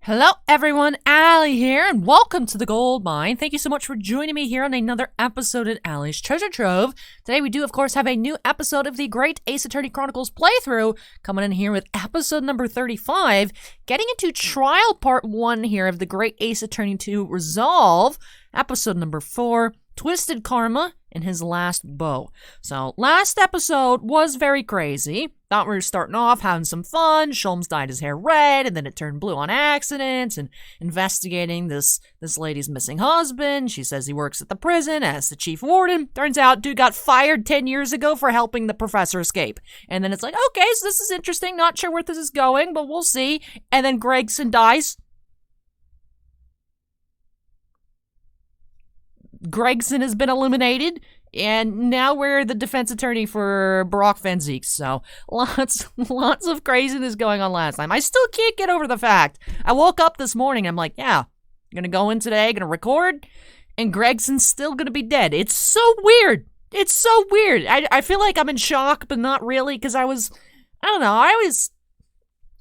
Hello everyone, Allie here, and welcome to the Gold Mine. Thank you so much for joining me here on another episode in Allie's Treasure Trove. Today we do, of course, have a new episode of the Great Ace Attorney Chronicles playthrough, coming in here with episode number 35, getting into trial part 1 here of the Great Ace Attorney 2 Resolve, episode number 4, Twisted Karma and His Last Bow. So, last episode was very crazy. Thought we were starting off having some fun. Sholmes dyed his hair red, and then it turned blue on accident, and investigating this lady's missing husband. She says he works at the prison as the chief warden. Turns out, dude got fired 10 years ago for helping the professor escape. And then it's like, okay, so this is interesting. Not sure where this is going, but we'll see. And then Gregson dies. Gregson has been eliminated, and now we're the defense attorney for Park Blvd N Ste. So lots of craziness going on last time. I still can't get over the fact. I woke up this morning, I'm like, yeah, I'm gonna go in today, gonna record, and Gregson's still gonna be dead. It's so weird. It's so weird. I feel like I'm in shock, but not really, because I don't know,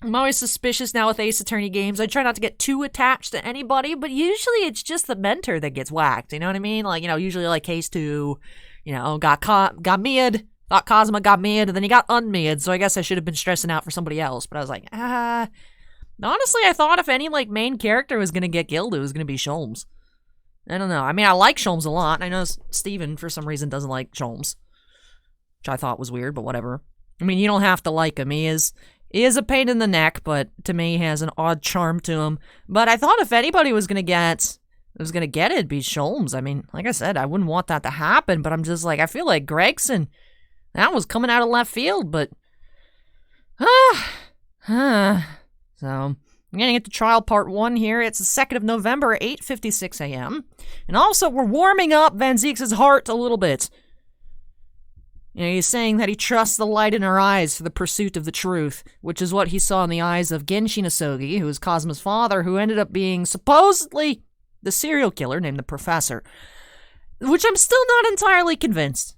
I'm always suspicious now with Ace Attorney games. I try not to get too attached to anybody, but usually it's just the mentor that gets whacked, you know what I mean? Like, usually like case 2, got mid, thought Cosma got mid, and then he got unmid, so I guess I should have been stressing out for somebody else, but I was like, honestly, I thought if any, main character was gonna get killed, it was gonna be Sholmes. I don't know. I mean, I like Sholmes a lot. I know Steven, for some reason, doesn't like Sholmes, which I thought was weird, but whatever. I mean, you don't have to like him. He is a pain in the neck, but to me, he has an odd charm to him. But I thought if anybody was gonna get it, it'd be Sholmes. I mean, like I said, I wouldn't want that to happen, but I'm just like, I feel like Gregson, that was coming out of left field, but so I'm getting into trial part 1 here. It's the 2nd of November, 8:56 a.m. And also, we're warming up Van Zieks' heart a little bit. He's saying that he trusts the light in her eyes for the pursuit of the truth, which is what he saw in the eyes of Genshin Asogi, who is Cosma's father, who ended up being supposedly the serial killer named the Professor. Which I'm still not entirely convinced.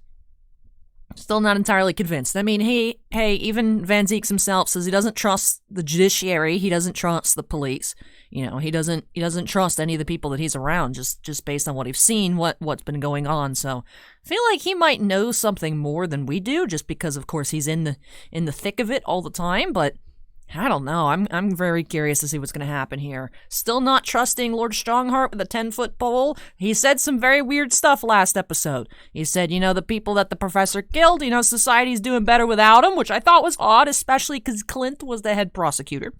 I mean, hey, even Van Zieks himself says he doesn't trust the judiciary, he doesn't trust the police. He doesn't trust any of the people that he's around, just based on what he's seen, what's been going on. So I feel like he might know something more than we do, just because, of course, he's in the thick of it all the time. But I don't know. I'm very curious to see what's going to happen here. Still not trusting Lord Strongheart with a 10-foot pole. He said some very weird stuff last episode. He said, the people that the professor killed, society's doing better without him, which I thought was odd, especially because Clint was the head prosecutor.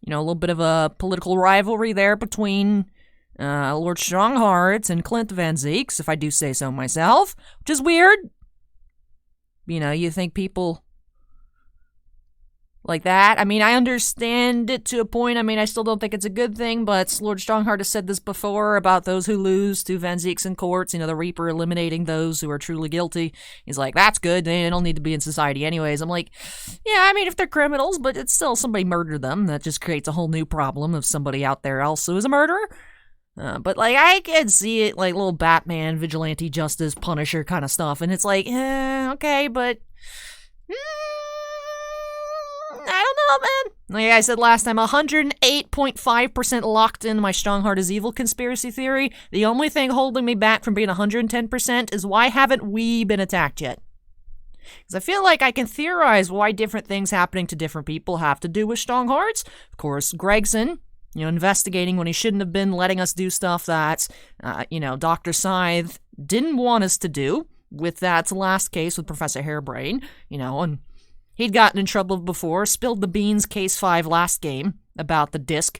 A little bit of a political rivalry there between Lord Strongheart and Clint Van Zieks, if I do say so myself, which is weird. You think people like that. I mean, I understand it to a point. I mean, I still don't think it's a good thing, but Lord Strongheart has said this before about those who lose to Van Zieks in courts, the Reaper eliminating those who are truly guilty. He's like, that's good. They don't need to be in society anyways. I'm like, yeah, I mean, if they're criminals, but it's still somebody murdered them. That just creates a whole new problem if somebody out there also is a murderer. But, I can see it, little Batman, vigilante justice, Punisher kind of stuff, and it's like, okay, but I don't know, man. Like I said last time, 108.5% locked in my Strongheart is evil conspiracy theory. The only thing holding me back from being 110% is why haven't we been attacked yet? Because I feel like I can theorize why different things happening to different people have to do with Stronghearts. Of course, Gregson, investigating when he shouldn't have been, letting us do stuff that, Dr. Scythe didn't want us to do with that last case with Professor Hairbrain, and he'd gotten in trouble before, spilled the beans case 5 last game about the disc.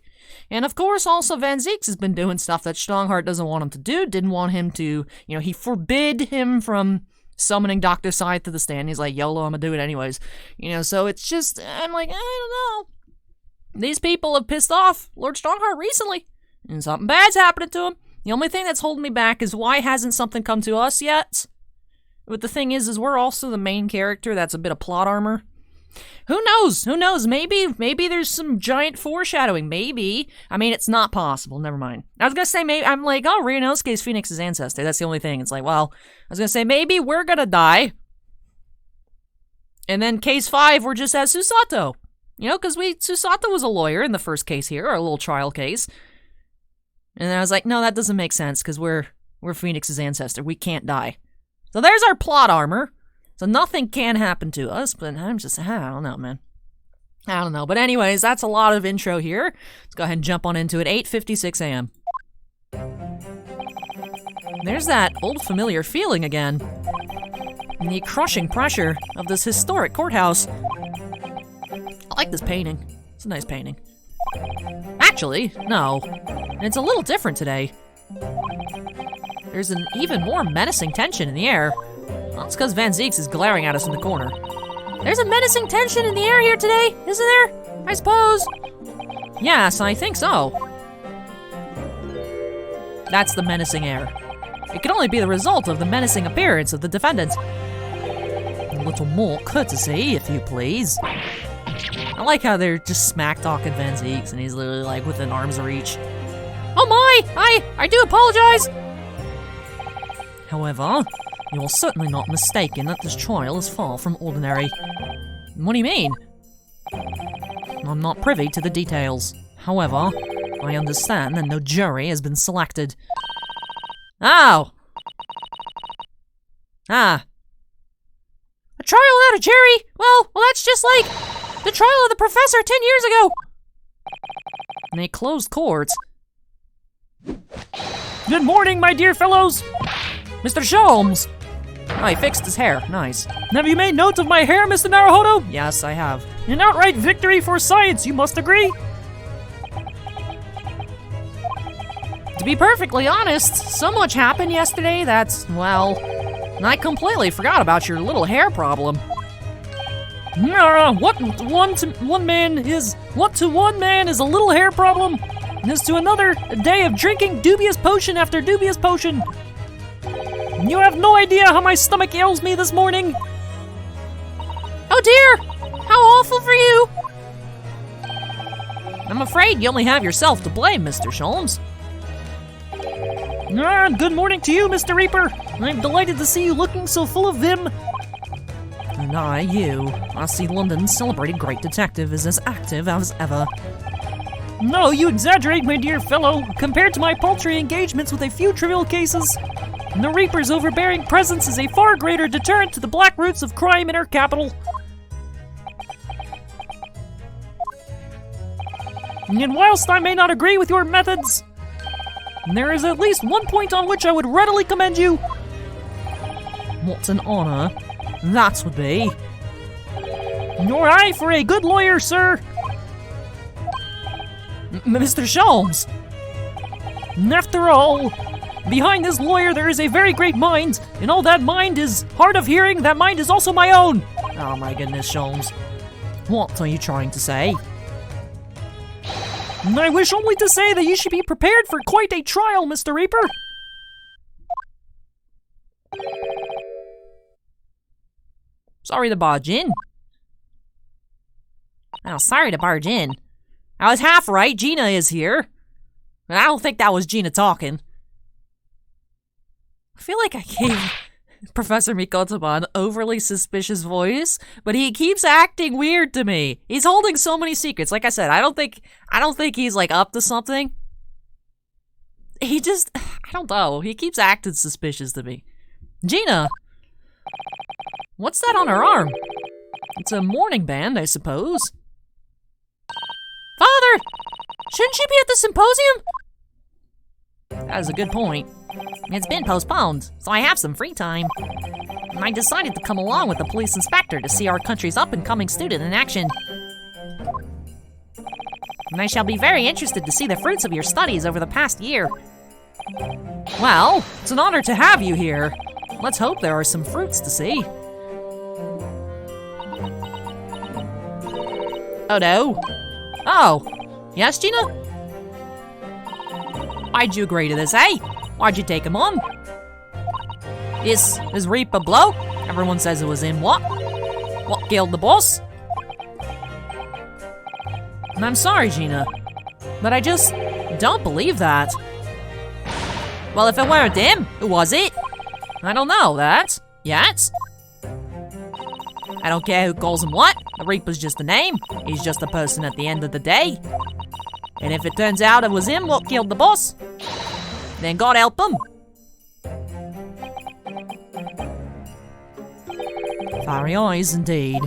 And of course, also Van Zieks has been doing stuff that Strongheart doesn't want him to do, didn't want him to, he forbid him from summoning Dr. Scythe to the stand. He's like, YOLO, I'm gonna do it anyways. So it's just, I'm like, I don't know. These people have pissed off Lord Strongheart recently, and something bad's happening to him. The only thing that's holding me back is why hasn't something come to us yet? But the thing is we're also the main character. That's a bit of plot armor. Who knows? Maybe there's some giant foreshadowing. Maybe. I mean, it's not possible. Never mind. I was gonna say, maybe, I'm like, oh, Ryunosuke's Phoenix's ancestor. That's the only thing. It's like, well, I was gonna say, maybe we're gonna die. And then case 5, we're just as Susato. You know, because Susato was a lawyer in the first case here, our little trial case. And then I was like, no, that doesn't make sense, because we're Phoenix's ancestor. We can't die. So there's our plot armor. So nothing can happen to us, but I don't know, man. I don't know. But anyways, that's a lot of intro here. Let's go ahead and jump on into it. 8:56 a.m. There's that old familiar feeling again. And the crushing pressure of this historic courthouse. I like this painting. It's a nice painting. Actually, no. It's a little different today. There's an even more menacing tension in the air. Well, it's because Van Zieks is glaring at us in the corner. There's a menacing tension in the air here today, isn't there? I suppose. Yes, I think so. That's the menacing air. It can only be the result of the menacing appearance of the defendant. A little more courtesy, if you please. I like how they're just smack-talking Van Zieks, and he's literally like within arm's reach. Oh my! I do apologize! However, you are certainly not mistaken that this trial is far from ordinary. What do you mean? I'm not privy to the details. However, I understand that no jury has been selected. Oh! Ah. A trial without a jury? Well, that's just like the trial of the professor 10 years ago! In a closed court. Good morning, my dear fellows! Mr. Sholmes! Oh, he fixed his hair. Nice. Have you made note of my hair, Mr. Naruhodo? Yes, I have. An outright victory for science, you must agree? To be perfectly honest, so much happened yesterday that's, well, I completely forgot about your little hair problem. What to one man is a little hair problem, and is to another a day of drinking dubious potion after dubious potion. You have no idea how my stomach ails me this morning. Oh dear, how awful for you. I'm afraid you only have yourself to blame, Mr. Sholmes. Good morning to you, Mr. Reaper. I'm delighted to see you looking so full of vim. And I see London's celebrated great detective is as active as ever. No, you exaggerate, my dear fellow. Compared to my paltry engagements with a few trivial cases, the Reaper's overbearing presence is a far greater deterrent to the black roots of crime in our capital. And whilst I may not agree with your methods, there is at least one point on which I would readily commend you. What an honor that would be. Your eye for a good lawyer, sir. Mr. Sholmes. After all, behind this lawyer there is a very great mind, and all that mind is hard of hearing, that mind is also my own. Oh my goodness, Sholmes. What are you trying to say? I wish only to say that you should be prepared for quite a trial, Mr. Reaper. Sorry to barge in. Oh, sorry to barge in. I was half right, Gina is here. But I don't think that was Gina talking. I feel like I gave Professor Mikotaba an overly suspicious voice, but he keeps acting weird to me. He's holding so many secrets. Like I said, I don't think he's like up to something. He just, I don't know. He keeps acting suspicious to me. Gina! What's that on her arm? It's a mourning band, I suppose. Father! Shouldn't she be at the symposium? That is a good point. It's been postponed, so I have some free time. I decided to come along with the police inspector to see our country's up-and-coming student in action. And I shall be very interested to see the fruits of your studies over the past year. Well, it's an honor to have you here. Let's hope there are some fruits to see. Oh no. Oh, yes, Gina? Why'd you agree to this, eh? Why'd you take him on? This Reaper bloke? Everyone says it was in what? What killed the boss? And I'm sorry, Gina, but I just don't believe that. Well, if it weren't him, who was it? I don't know that. Yet? I don't care who calls him what. The Reaper's just a name. He's just a person at the end of the day. And if it turns out it was him what killed the boss, then God help him. Fiery eyes, indeed.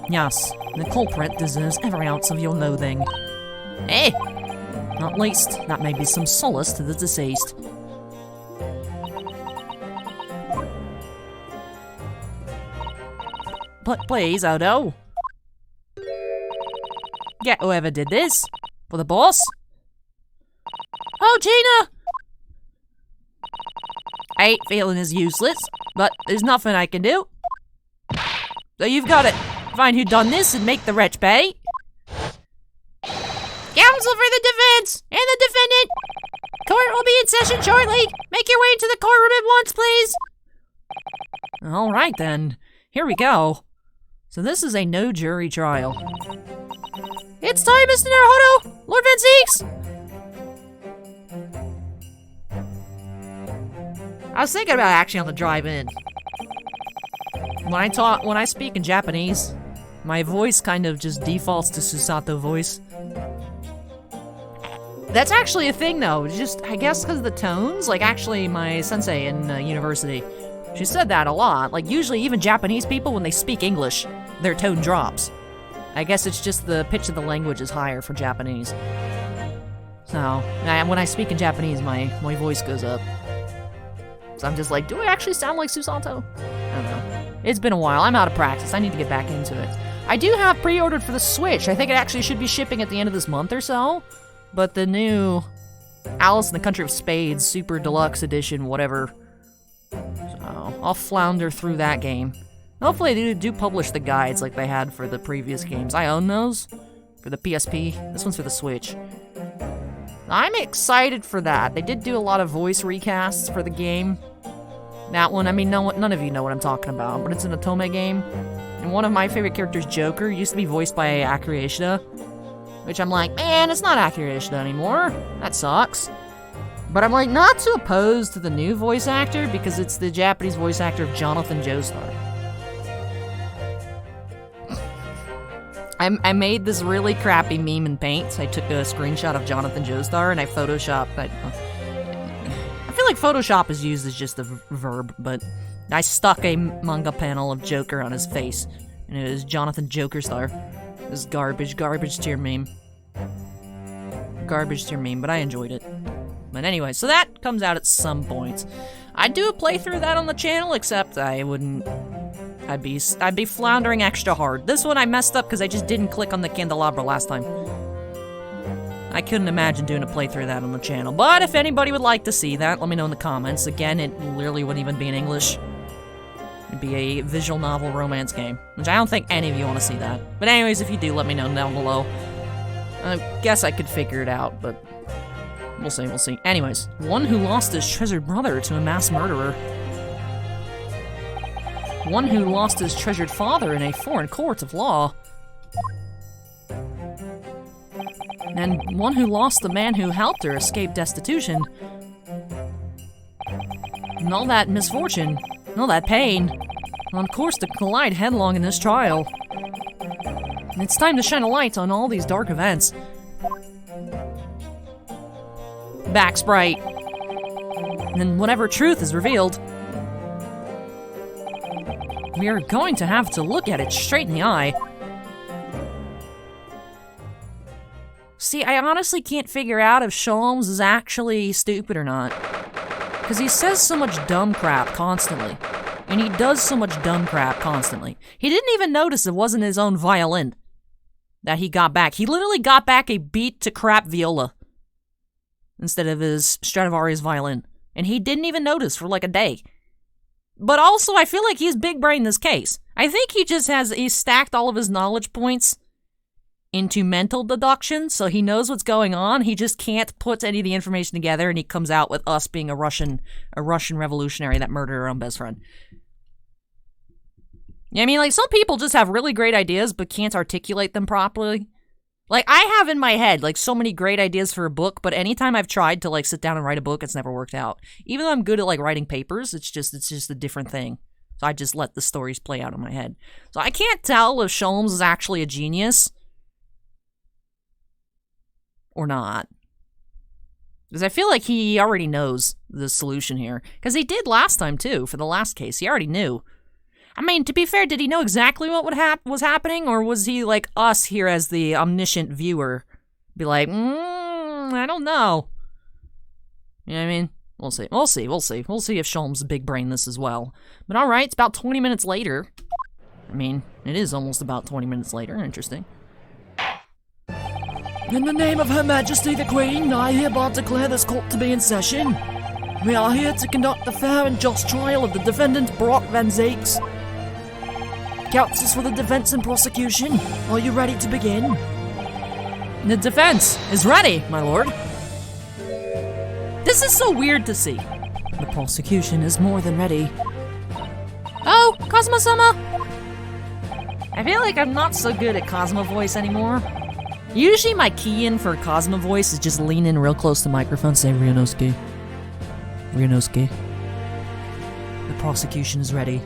Yes, the culprit deserves every ounce of your loathing. Eh? At least, that may be some solace to the deceased. But please, Odo. Get whoever did this. For the boss. Oh, Gina! I ain't feeling as useless, but there's nothing I can do. So you've got to find who done this and make the wretch pay. Counsel for the defense and the defendant. Court will be in session shortly. Make your way to the courtroom at once, please. All right, then. Here we go. So this is a no jury trial. It's time, Mr. Naruhodo! Lord Van Zeeks! I was thinking about actually on the drive-in. When I speak in Japanese, my voice kind of just defaults to Susato voice. That's actually a thing, though. Just, I guess because of the tones. Like, actually, my sensei in university, she said that a lot. Like, usually even Japanese people, when they speak English, their tone drops. I guess it's just the pitch of the language is higher for Japanese. So, when I speak in Japanese, my voice goes up. So I'm just like, do I actually sound like Susato? I don't know. It's been a while. I'm out of practice. I need to get back into it. I do have pre-ordered for the Switch. I think it actually should be shipping at the end of this month or so. But the new Alice in the Country of Spades Super Deluxe Edition, whatever. So I'll flounder through that game. Hopefully they do publish the guides like they had for the previous games. I own those for the PSP. This one's for the Switch. I'm excited for that. They did do a lot of voice recasts for the game. That one, I mean, none of you know what I'm talking about, but it's an Otome game. And one of my favorite characters, Joker, used to be voiced by Akira Ishida. Which I'm like, man, it's not Akira Ishida anymore. That sucks. But I'm like, not too opposed to the new voice actor, because it's the Japanese voice actor of Jonathan Joestar. I made this really crappy meme in Paint. I took a screenshot of Jonathan Joestar and I photoshopped. I feel like Photoshop is used as just a verb, but I stuck a manga panel of Joker on his face, and it was Jonathan Jokerstar. It was garbage tier meme. Garbage tier meme, but I enjoyed it. But anyway, so that comes out at some point. I'd do a playthrough of that on the channel, except I wouldn't. I'd be floundering extra hard. This one I messed up because I just didn't click on the candelabra last time. I couldn't imagine doing a playthrough of that on the channel. But if anybody would like to see that, let me know in the comments. Again, it literally wouldn't even be in English. It'd be a visual novel romance game, which I don't think any of you want to see that. But anyways, if you do, let me know down below. I guess I could figure it out, but we'll see. Anyways, one who lost his treasured brother to a mass murderer. One who lost his treasured father in a foreign court of law. And one who lost the man who helped her escape destitution. And all that misfortune, all that pain, on course to collide headlong in this trial. And it's time to shine a light on all these dark events. Back sprite. And then whatever truth is revealed, we are going to have to look at it straight in the eye. See, I honestly can't figure out if Sholmes is actually stupid or not. Because he says so much dumb crap constantly. And he does so much dumb crap constantly. He didn't even notice it wasn't his own violin that he got back. He literally got back a beat to crap viola instead of his Stradivarius violin. And he didn't even notice for like a day. But also, I feel like he's big brain in this case. I think he stacked all of his knowledge points into mental deduction, so he knows what's going on. He just can't put any of the information together, and he comes out with us being a Russian revolutionary that murdered our own best friend. Yeah, I mean, like, some people just have really great ideas, but can't articulate them properly. Like, I have in my head, like, so many great ideas for a book, but anytime I've tried to, like, sit down and write a book, it's never worked out. Even though I'm good at, like, writing papers, it's just a different thing. So I just let the stories play out in my head. So I can't tell if Sholmes is actually a genius or not. Because I feel like he already knows the solution here. Because he did last time, too, for the last case. He already knew. I mean, to be fair, did he know exactly what was happening? Or was he like us here as the omniscient viewer? Be like, I don't know. You know what I mean? We'll see. We'll see. We'll see. We'll see if Sholmes big brain this as well. But alright, it's about 20 minutes later. I mean, it is almost about 20 minutes later. Interesting. In the name of Her Majesty the Queen, I hereby declare this court to be in session. We are here to conduct the fair and just trial of the defendant Park Blvd N Ste. Counsels for the defense and prosecution, are you ready to begin? The defense is ready, my lord. This is so weird to see. The prosecution is more than ready. Oh, Cosmo-sama! I feel like I'm not so good at Cosmo voice anymore. Usually my key in for Cosmo voice is just lean in real close to the microphone, say Ryunosuke. Ryunosuke. The prosecution is ready.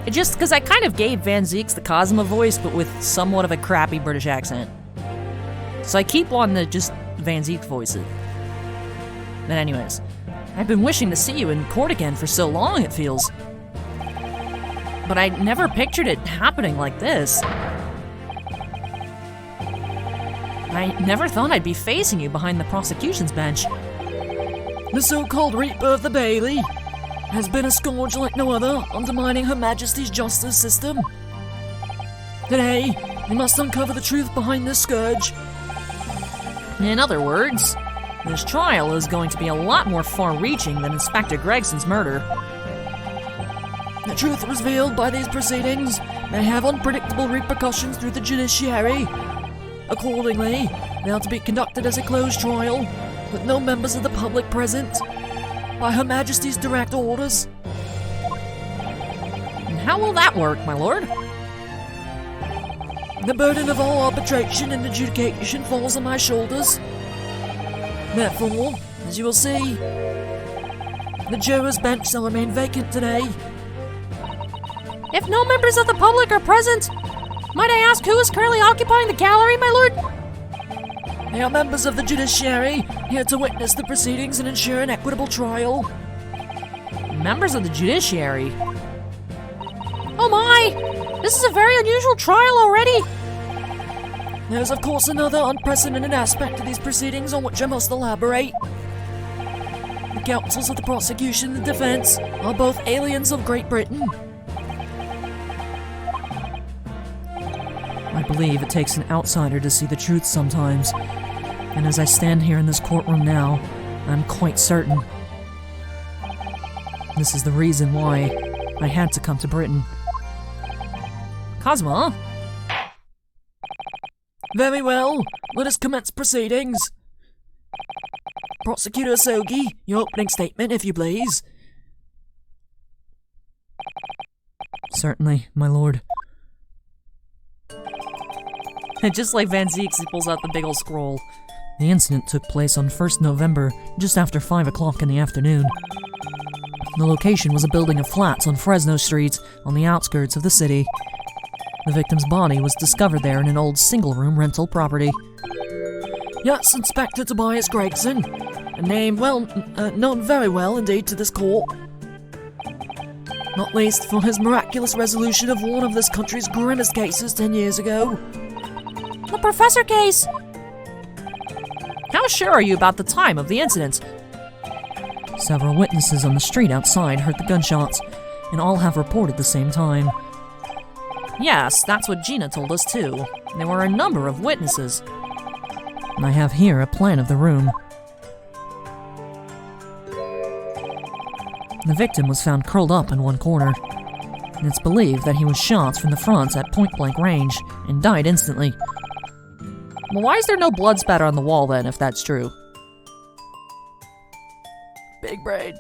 It just because I kind of gave Van Zeeks the Cosmo voice, but with somewhat of a crappy British accent. So I keep wanting to just Van Zeeks voice it. But anyways, I've been wishing to see you in court again for so long, it feels. But I never pictured it happening like this. I never thought I'd be facing you behind the prosecution's bench. The so-called Reaper of the Bailey has been a scourge like no other, undermining Her Majesty's justice system. Today, we must uncover the truth behind this scourge. In other words, this trial is going to be a lot more far-reaching than Inspector Gregson's murder. The truth revealed by these proceedings may have unpredictable repercussions through the judiciary. Accordingly, they are to be conducted as a closed trial, with no members of the public present, by Her Majesty's direct orders. And how will that work, my lord? The burden of all arbitration and adjudication falls on my shoulders. Therefore, as you will see, the jurors' bench shall remain vacant today. If no members of the public are present, might I ask who is currently occupying the gallery, my lord? They are members of the judiciary, here to witness the proceedings and ensure an equitable trial. Members of the judiciary? Oh my! This is a very unusual trial already! There is of course another unprecedented aspect to these proceedings on which I must elaborate. The counsels of the prosecution and the defense are both aliens of Great Britain. I believe it takes an outsider to see the truth sometimes, and as I stand here in this courtroom now, I'm quite certain. This is the reason why I had to come to Britain. Cosmo? Very well, let us commence proceedings. Prosecutor Sogi, your opening statement, if you please. Certainly, my lord. Just like Van Zeeks, he pulls out the big ol' scroll. The incident took place on 1st November, just after 5 o'clock in the afternoon. The location was a building of flats on Fresno Street, on the outskirts of the city. The victim's body was discovered there in an old single-room rental property. Yes, Inspector Tobias Gregson. A name known very well indeed to this court. Not least for his miraculous resolution of one of this country's grimmest cases 10 years ago. The Professor case! How sure are you about the time of the incident? Several witnesses on the street outside heard the gunshots, and all have reported the same time. Yes, that's what Gina told us too. There were a number of witnesses. I have here a plan of the room. The victim was found curled up in one corner, and it's believed that he was shot from the front at point-blank range and died instantly. Well, why is there no blood spatter on the wall then, if that's true? Big brain.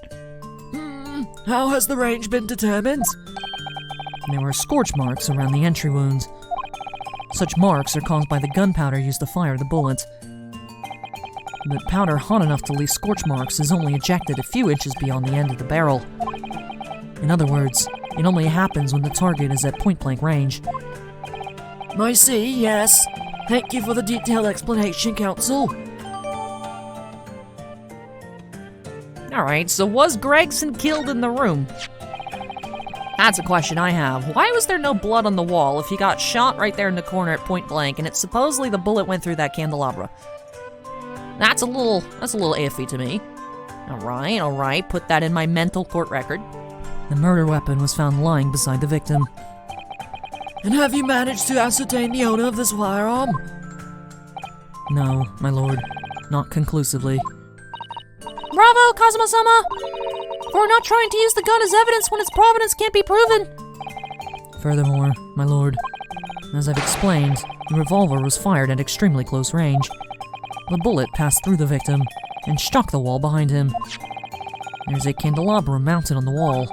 How has the range been determined? There were scorch marks around the entry wounds. Such marks are caused by the gunpowder used to fire the bullet. The powder hot enough to leave scorch marks is only ejected a few inches beyond the end of the barrel. In other words, It only happens when the target is at point-blank range. I see, yes. Thank you for the detailed explanation, Counsel. Alright, so was Gregson killed in the room? That's a question I have. Why was there no blood on the wall if he got shot right there in the corner at point blank and supposedly the bullet went through that candelabra? That's a little iffy to me. Alright, put that in my mental court record. The murder weapon was found lying beside the victim. And have you managed to ascertain the owner of this firearm? No, my lord. Not conclusively. Bravo, Kazuma-sama! We're not trying to use the gun as evidence when its provenance can't be proven! Furthermore, my lord, as I've explained, the revolver was fired at extremely close range. The bullet passed through the victim and struck the wall behind him. There's a candelabra mounted on the wall,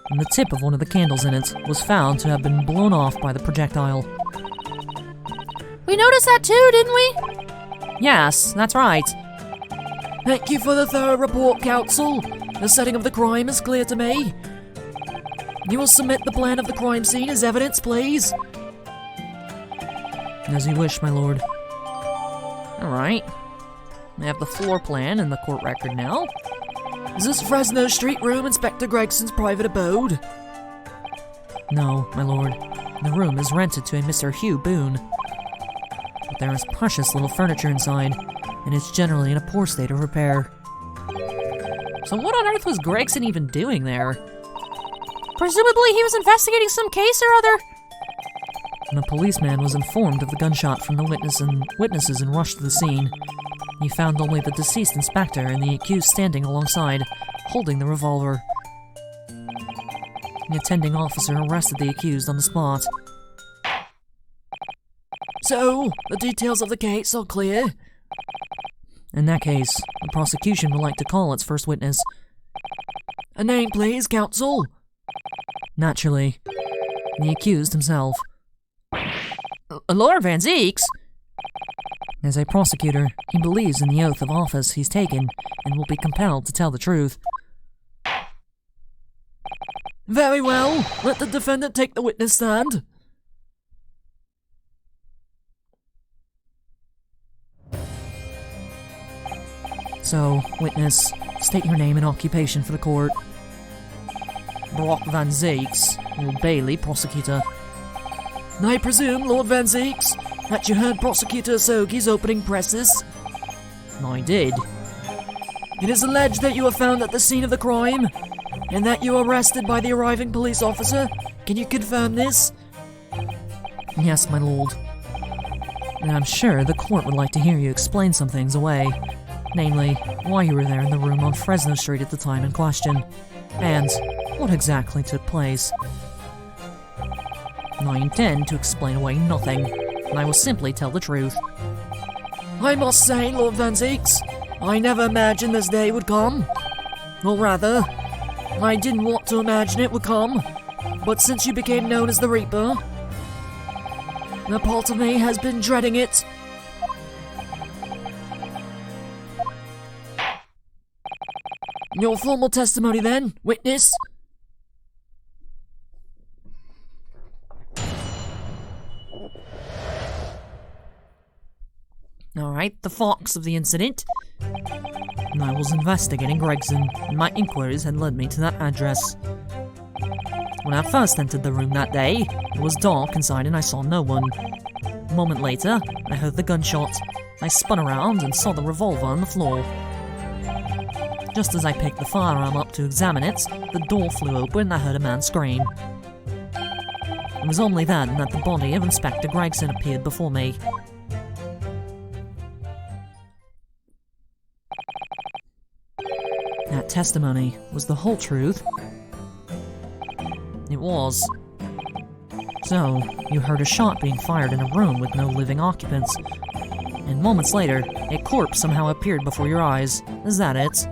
and the tip of one of the candles in it was found to have been blown off by the projectile. We noticed that too, didn't we? Yes, that's right. Thank you for the thorough report, Counsel. The setting of the crime is clear to me. You will submit the plan of the crime scene as evidence, please. As you wish, my lord. Alright. I have the floor plan and the court record now. Is this Fresno Street room Inspector Gregson's private abode? No, my lord. The room is rented to a Mr. Hugh Boone. But there is precious little furniture inside, and it's generally in a poor state of repair. So what on earth was Gregson even doing there? Presumably he was investigating some case or other. When a policeman was informed of the gunshot from the witnesses and rushed to the scene, he found only the deceased inspector and the accused standing alongside, holding the revolver. The attending officer arrested the accused on the spot. So, the details of the case are clear? In that case, the prosecution would like to call its first witness. A name, please, Counsel. Naturally, the accused himself. Lord Van Zeeks? As a prosecutor, he believes in the oath of office he's taken and will be compelled to tell the truth. Very well. Let the defendant take the witness stand. So, witness, state your name and occupation for the court. Brock Van Zeeks, Old Bailey, prosecutor. I presume, Lord Van Zeeks, that you heard Prosecutor Sogi's opening presses? I did. It is alleged that you were found at the scene of the crime, and that you were arrested by the arriving police officer. Can you confirm this? Yes, my lord. And I'm sure the court would like to hear you explain some things away. Namely, why you were there in the room on Fresno Street at the time in question, and what exactly took place. I intend to explain away nothing, and I will simply tell the truth. I must say, Lord Van Zeeks, I never imagined this day would come. Or rather, I didn't want to imagine it would come, but since you became known as the Reaper, a part of me has been dreading it. Your formal testimony then, witness. Alright, the facts of the incident. I was investigating Gregson, and my inquiries had led me to that address. When I first entered the room that day, it was dark inside and I saw no one. A moment later, I heard the gunshot. I spun around and saw the revolver on the floor. Just as I picked the firearm up to examine it, the door flew open and I heard a man scream. It was only then that the body of Inspector Gregson appeared before me. That testimony was the whole truth? It was. So, you heard a shot being fired in a room with no living occupants, and moments later, a corpse somehow appeared before your eyes. Is that it?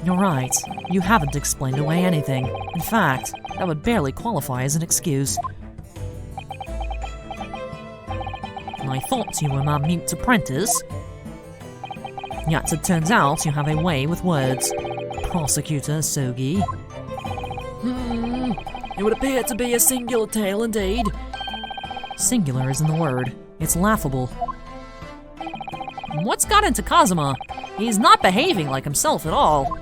You're right. You haven't explained away anything. In fact, that would barely qualify as an excuse. I thought you were my mute apprentice. Yet it turns out you have a way with words, Prosecutor Sogi. It would appear to be a singular tale indeed. Singular isn't the word. It's laughable. What's got into Kazuma? He's not behaving like himself at all.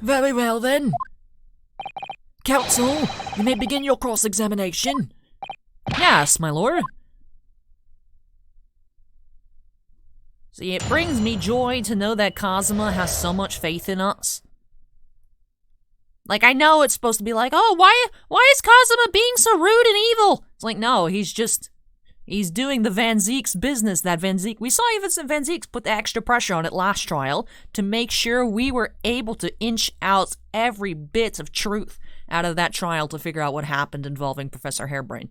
Very well then. Counsel, you may begin your cross-examination. Yes, my lord. See, it brings me joy to know that Kazuma has so much faith in us. Like, I know it's supposed to be like, oh, why is Kazuma being so rude and evil? It's like, no, he's doing the Van Zeek's business that we saw even some Van Zeek's put the extra pressure on it last trial to make sure we were able to inch out every bit of truth out of that trial to figure out what happened involving Professor Hairbrain.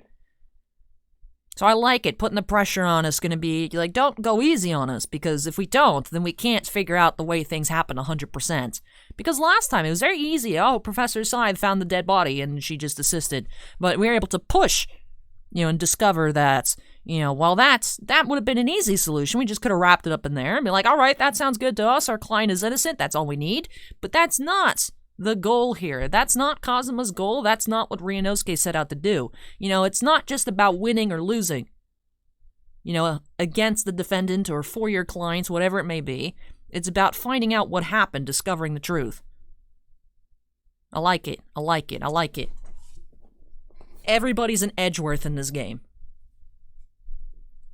So I like it. Putting the pressure on us going to be like, don't go easy on us, because if we don't, then we can't figure out the way things happen 100%. Because last time it was very easy. Oh, Professor Scythe found the dead body and she just assisted. But we were able to push, and discover that, while that would have been an easy solution, we just could have wrapped it up in there and be like, all right, that sounds good to us. Our client is innocent. That's all we need. But that's not the goal here. That's not Kazuma's goal. That's not what Ryunosuke set out to do. It's not just about winning or losing, against the defendant or for your clients, whatever it may be. It's about finding out what happened, discovering the truth. I like it. I like it. I like it. Everybody's an Edgeworth in this game.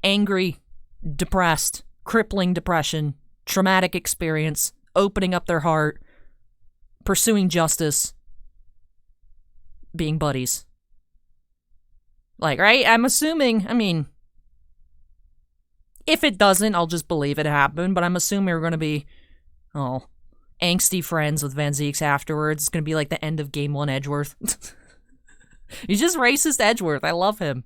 Angry, depressed, crippling depression, traumatic experience, opening up their heart, pursuing justice, being buddies. Like, right? I'm assuming, if it doesn't, I'll just believe it happened, but I'm assuming we're going to be, angsty friends with Van Zeeks afterwards. It's going to be like the end of Game 1 Edgeworth. He's just racist Edgeworth. I love him.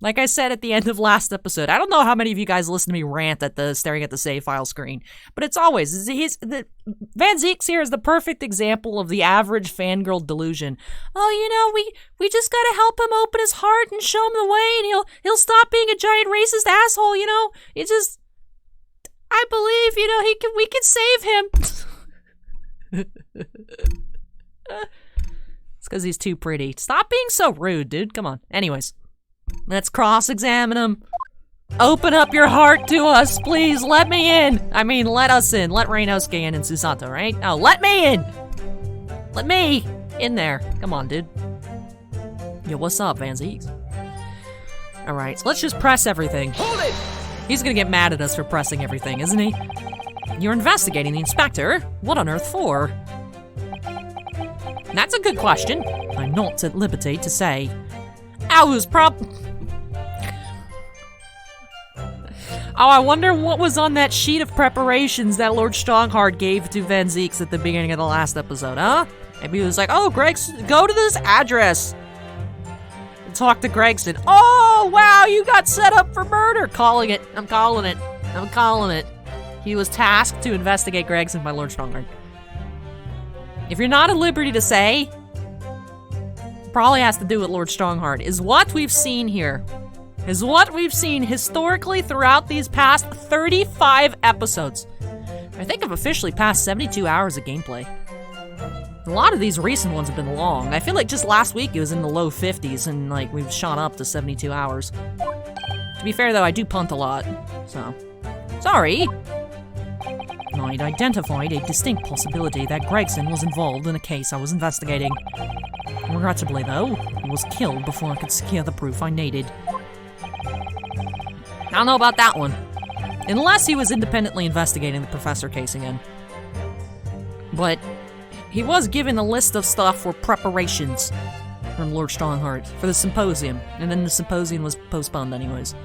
Like I said at the end of last episode, I don't know how many of you guys listen to me rant at staring at the save file screen, but it's always, Van Zeeks here is the perfect example of the average fangirl delusion. Oh, we just gotta help him open his heart and show him the way, and he'll stop being a giant racist asshole, It just, I believe, we can save him. It's because he's too pretty. Stop being so rude, dude. Come on. Anyways. Let's cross-examine him. Open up your heart to us, please. Let me in. Let us in. Let Ryunosuke in and Susato, right? Oh, let me in. Let me in there. Come on, dude. Yo, what's up, Van Zeeks? Alright, so let's just press everything. Hold it! He's gonna get mad at us for pressing everything, isn't he? You're investigating the inspector? What on earth for? That's a good question. I'm not at liberty to say. I wonder what was on that sheet of preparations that Lord Strongheart gave to Van Zeeks at the beginning of the last episode, huh? Maybe he was like, oh, Gregson, go to this address and talk to Gregson. Oh, wow, you got set up for murder. Calling it. I'm calling it. He was tasked to investigate Gregson by Lord Strongheart. If you're not at liberty to say, probably has to do with Lord Strongheart, is what we've seen here. Is what we've seen historically throughout these past 35 episodes. I think I've officially passed 72 hours of gameplay. A lot of these recent ones have been long. I feel like just last week it was in the low 50s, and we've shot up to 72 hours. To be fair though, I do punt a lot, so. Sorry! I'd identified a distinct possibility that Gregson was involved in a case I was investigating. Regrettably, though, he was killed before I could secure the proof I needed. I don't know about that one. Unless he was independently investigating the Professor case again. But he was given a list of stuff for preparations from Lord Strongheart for the symposium, and then the symposium was postponed anyways.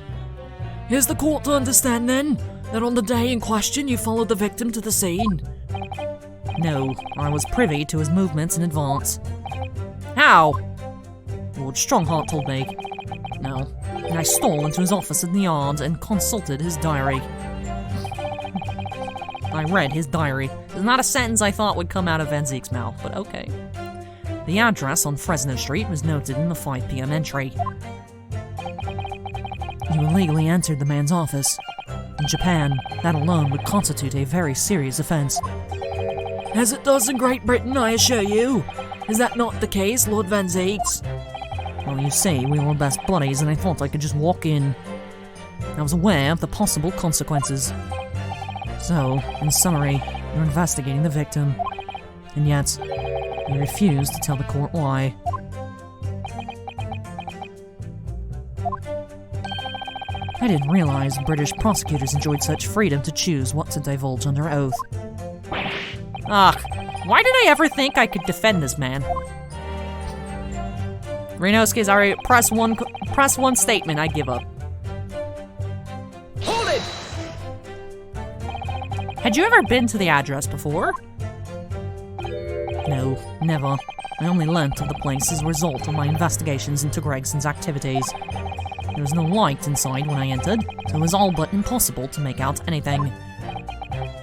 Is the court to understand, then, that on the day in question you followed the victim to the scene? No, I was privy to his movements in advance. How? Lord Strongheart told me. No. And I stole into his office in the yard and consulted his diary. I read his diary. There's not a sentence I thought would come out of Van Zeek's mouth, but okay. The address on Fresno Street was noted in the 5 p.m. entry. You illegally entered the man's office. In Japan, that alone would constitute a very serious offense. As it does in Great Britain, I assure you. Is that not the case, Lord Van Zates? Well, you see, we were best buddies and I thought I could just walk in. I was aware of the possible consequences. So, in summary, you're investigating the victim. And yet, you refuse to tell the court why. I didn't realize British prosecutors enjoyed such freedom to choose what to divulge under oath. Ugh, why did I ever think I could defend this man? Renosuke, alright, press one statement, I give up. Hold it! Had you ever been to the address before? No, never. I only learnt of the place as a result of my investigations into Gregson's activities. There was no light inside when I entered, so it was all but impossible to make out anything.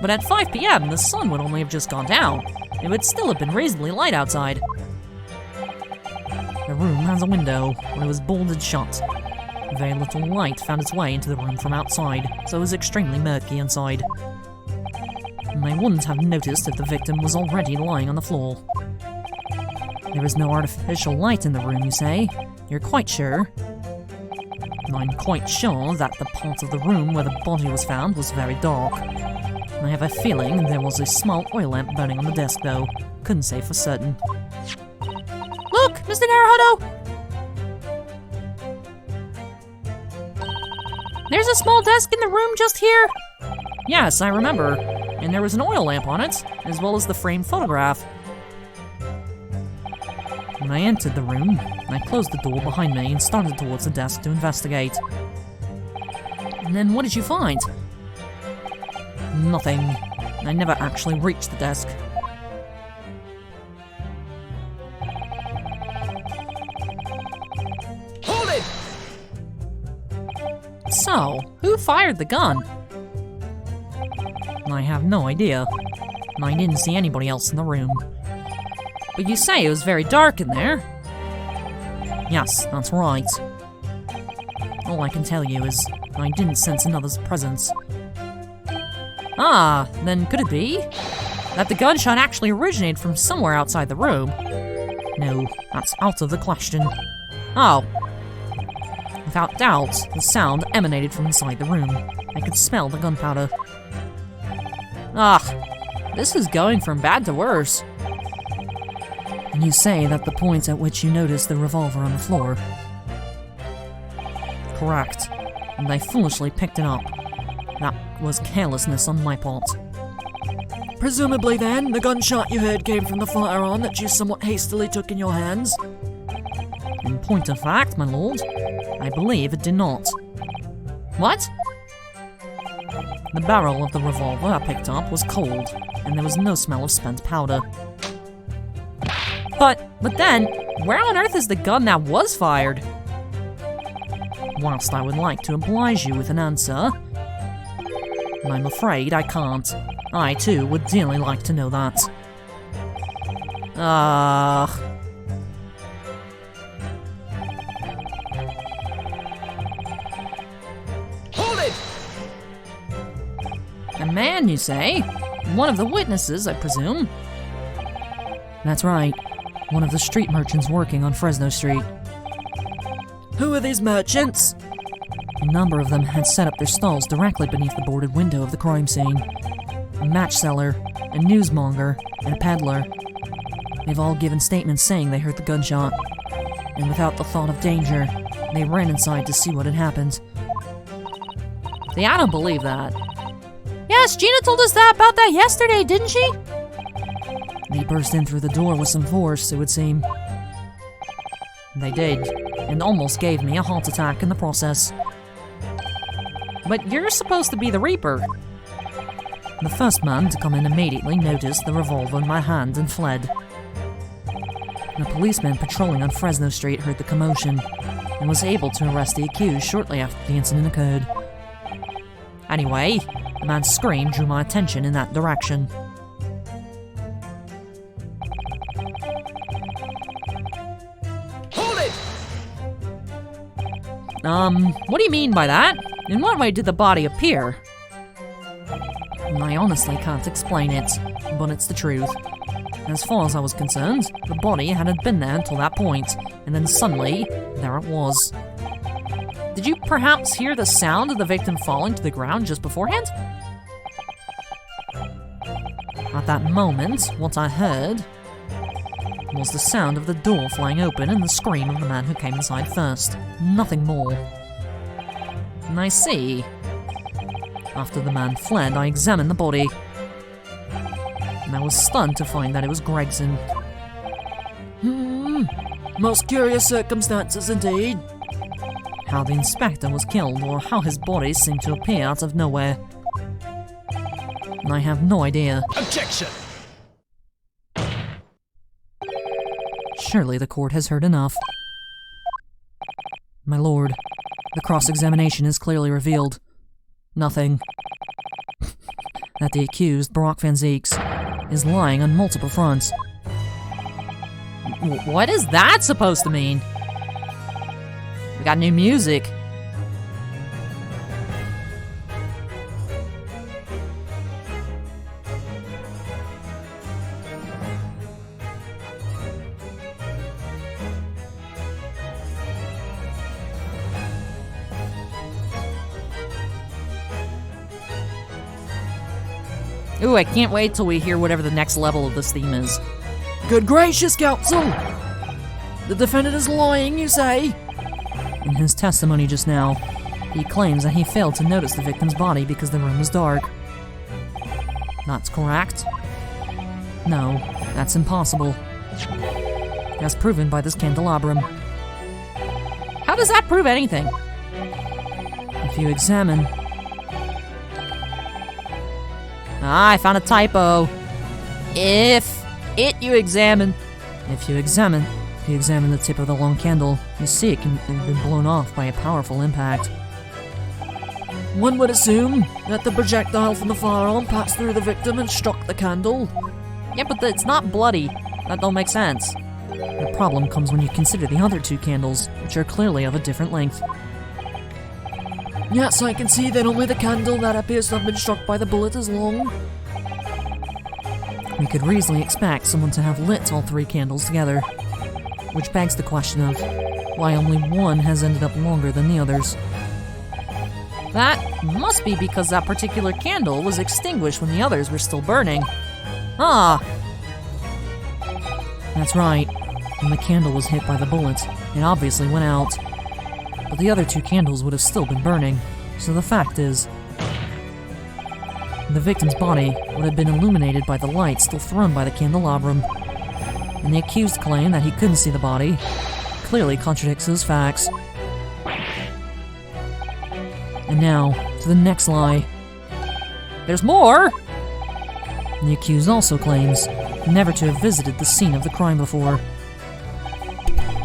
But at 5 p.m., the sun would only have just gone down. It would still have been reasonably light outside. The room has a window, but it was bolted shut. Very little light found its way into the room from outside, so it was extremely murky inside. And I wouldn't have noticed if the victim was already lying on the floor. There is no artificial light in the room, you say? You're quite sure? I'm quite sure that the part of the room where the body was found was very dark. I have a feeling there was a small oil lamp burning on the desk, though. Couldn't say for certain. Look, Mr. Naruhodo! There's a small desk in the room just here. Yes, I remember. And there was an oil lamp on it, as well as the framed photograph. When I entered the room, I closed the door behind me and started towards the desk to investigate. And then what did you find? Nothing. I never actually reached the desk. Hold it! So, who fired the gun? I have no idea. I didn't see anybody else in the room. But you say it was very dark in there. Yes, that's right. All I can tell you is I didn't sense another's presence. Ah, then could it be that the gunshot actually originated from somewhere outside the room? No, that's out of the question. Oh, Without doubt, the sound emanated from inside the room. I could smell the gunpowder. this is going from bad to worse. And you say that the point at which you noticed the revolver on the floor. Correct. And I foolishly picked it up. That was carelessness on my part. Presumably then, the gunshot you heard came from the firearm that you somewhat hastily took in your hands. In point of fact, my lord, I believe it did not. What? The barrel of the revolver I picked up was cold, and there was no smell of spent powder. But then, where on earth is the gun that was fired? Whilst I would like to oblige you with an answer, I'm afraid I can't. I, too, would dearly like to know that. Hold it! A man, you say? One of the witnesses, I presume? That's right. One of the street merchants working on Fresno Street. Who are these merchants? A number of them had set up their stalls directly beneath the boarded window of the crime scene. A match seller, a newsmonger, and a peddler. They've all given statements saying they heard the gunshot. And without the thought of danger, they ran inside to see what had happened. See, I don't believe that. Yes, Gina told us about that yesterday, didn't she? They burst in through the door with some force, it would seem. They did, and almost gave me a heart attack in the process. But you're supposed to be the Reaper. The first man to come in immediately noticed the revolver in my hand and fled. The policeman patrolling on Fresno Street heard the commotion and was able to arrest the accused shortly after the incident occurred. Anyway, the man's scream drew my attention in that direction. Hold it! What do you mean by that? In what way did the body appear? I honestly can't explain it, but it's the truth. As far as I was concerned, the body hadn't been there until that point, and then suddenly, there it was. Did you perhaps hear the sound of the victim falling to the ground just beforehand? At that moment, what I heard was the sound of the door flying open and the scream of the man who came inside first. Nothing more. And I see. After the man fled, I examined the body. And I was stunned to find that it was Gregson. Most curious circumstances indeed. How the inspector was killed, or how his body seemed to appear out of nowhere, I have no idea. Objection! Surely the court has heard enough. My lord, the cross-examination has clearly revealed nothing. That the accused, Brock Van Zeeks, is lying on multiple fronts. What is that supposed to mean? We got new music. Ooh, I can't wait till we hear whatever the next level of this theme is. Good gracious, counsel! The defendant is lying, you say? In his testimony just now, he claims that he failed to notice the victim's body because the room was dark. That's correct? No, that's impossible. As proven by this candelabrum. How does that prove anything? If you examine... Ah, I found a typo. If you examine If you examine the tip of the long candle, you see it can have been blown off by a powerful impact. One would assume that the projectile from the firearm passed through the victim and struck the candle. Yeah, but it's not bloody. That don't make sense. The problem comes when you consider the other two candles, which are clearly of a different length. Yes, I can see that only the candle that appears to have been struck by the bullet is long. We could reasonably expect someone to have lit all three candles together, which begs the question of why only one has ended up longer than the others. That must be because that particular candle was extinguished when the others were still burning. Ah! That's right. When the candle was hit by the bullet, it obviously went out. But the other two candles would have still been burning, so the fact is, the victim's body would have been illuminated by the light still thrown by the candelabrum. And the accused claim that he couldn't see the body clearly contradicts those facts. And now, to the next lie. There's more! The accused also claims never to have visited the scene of the crime before.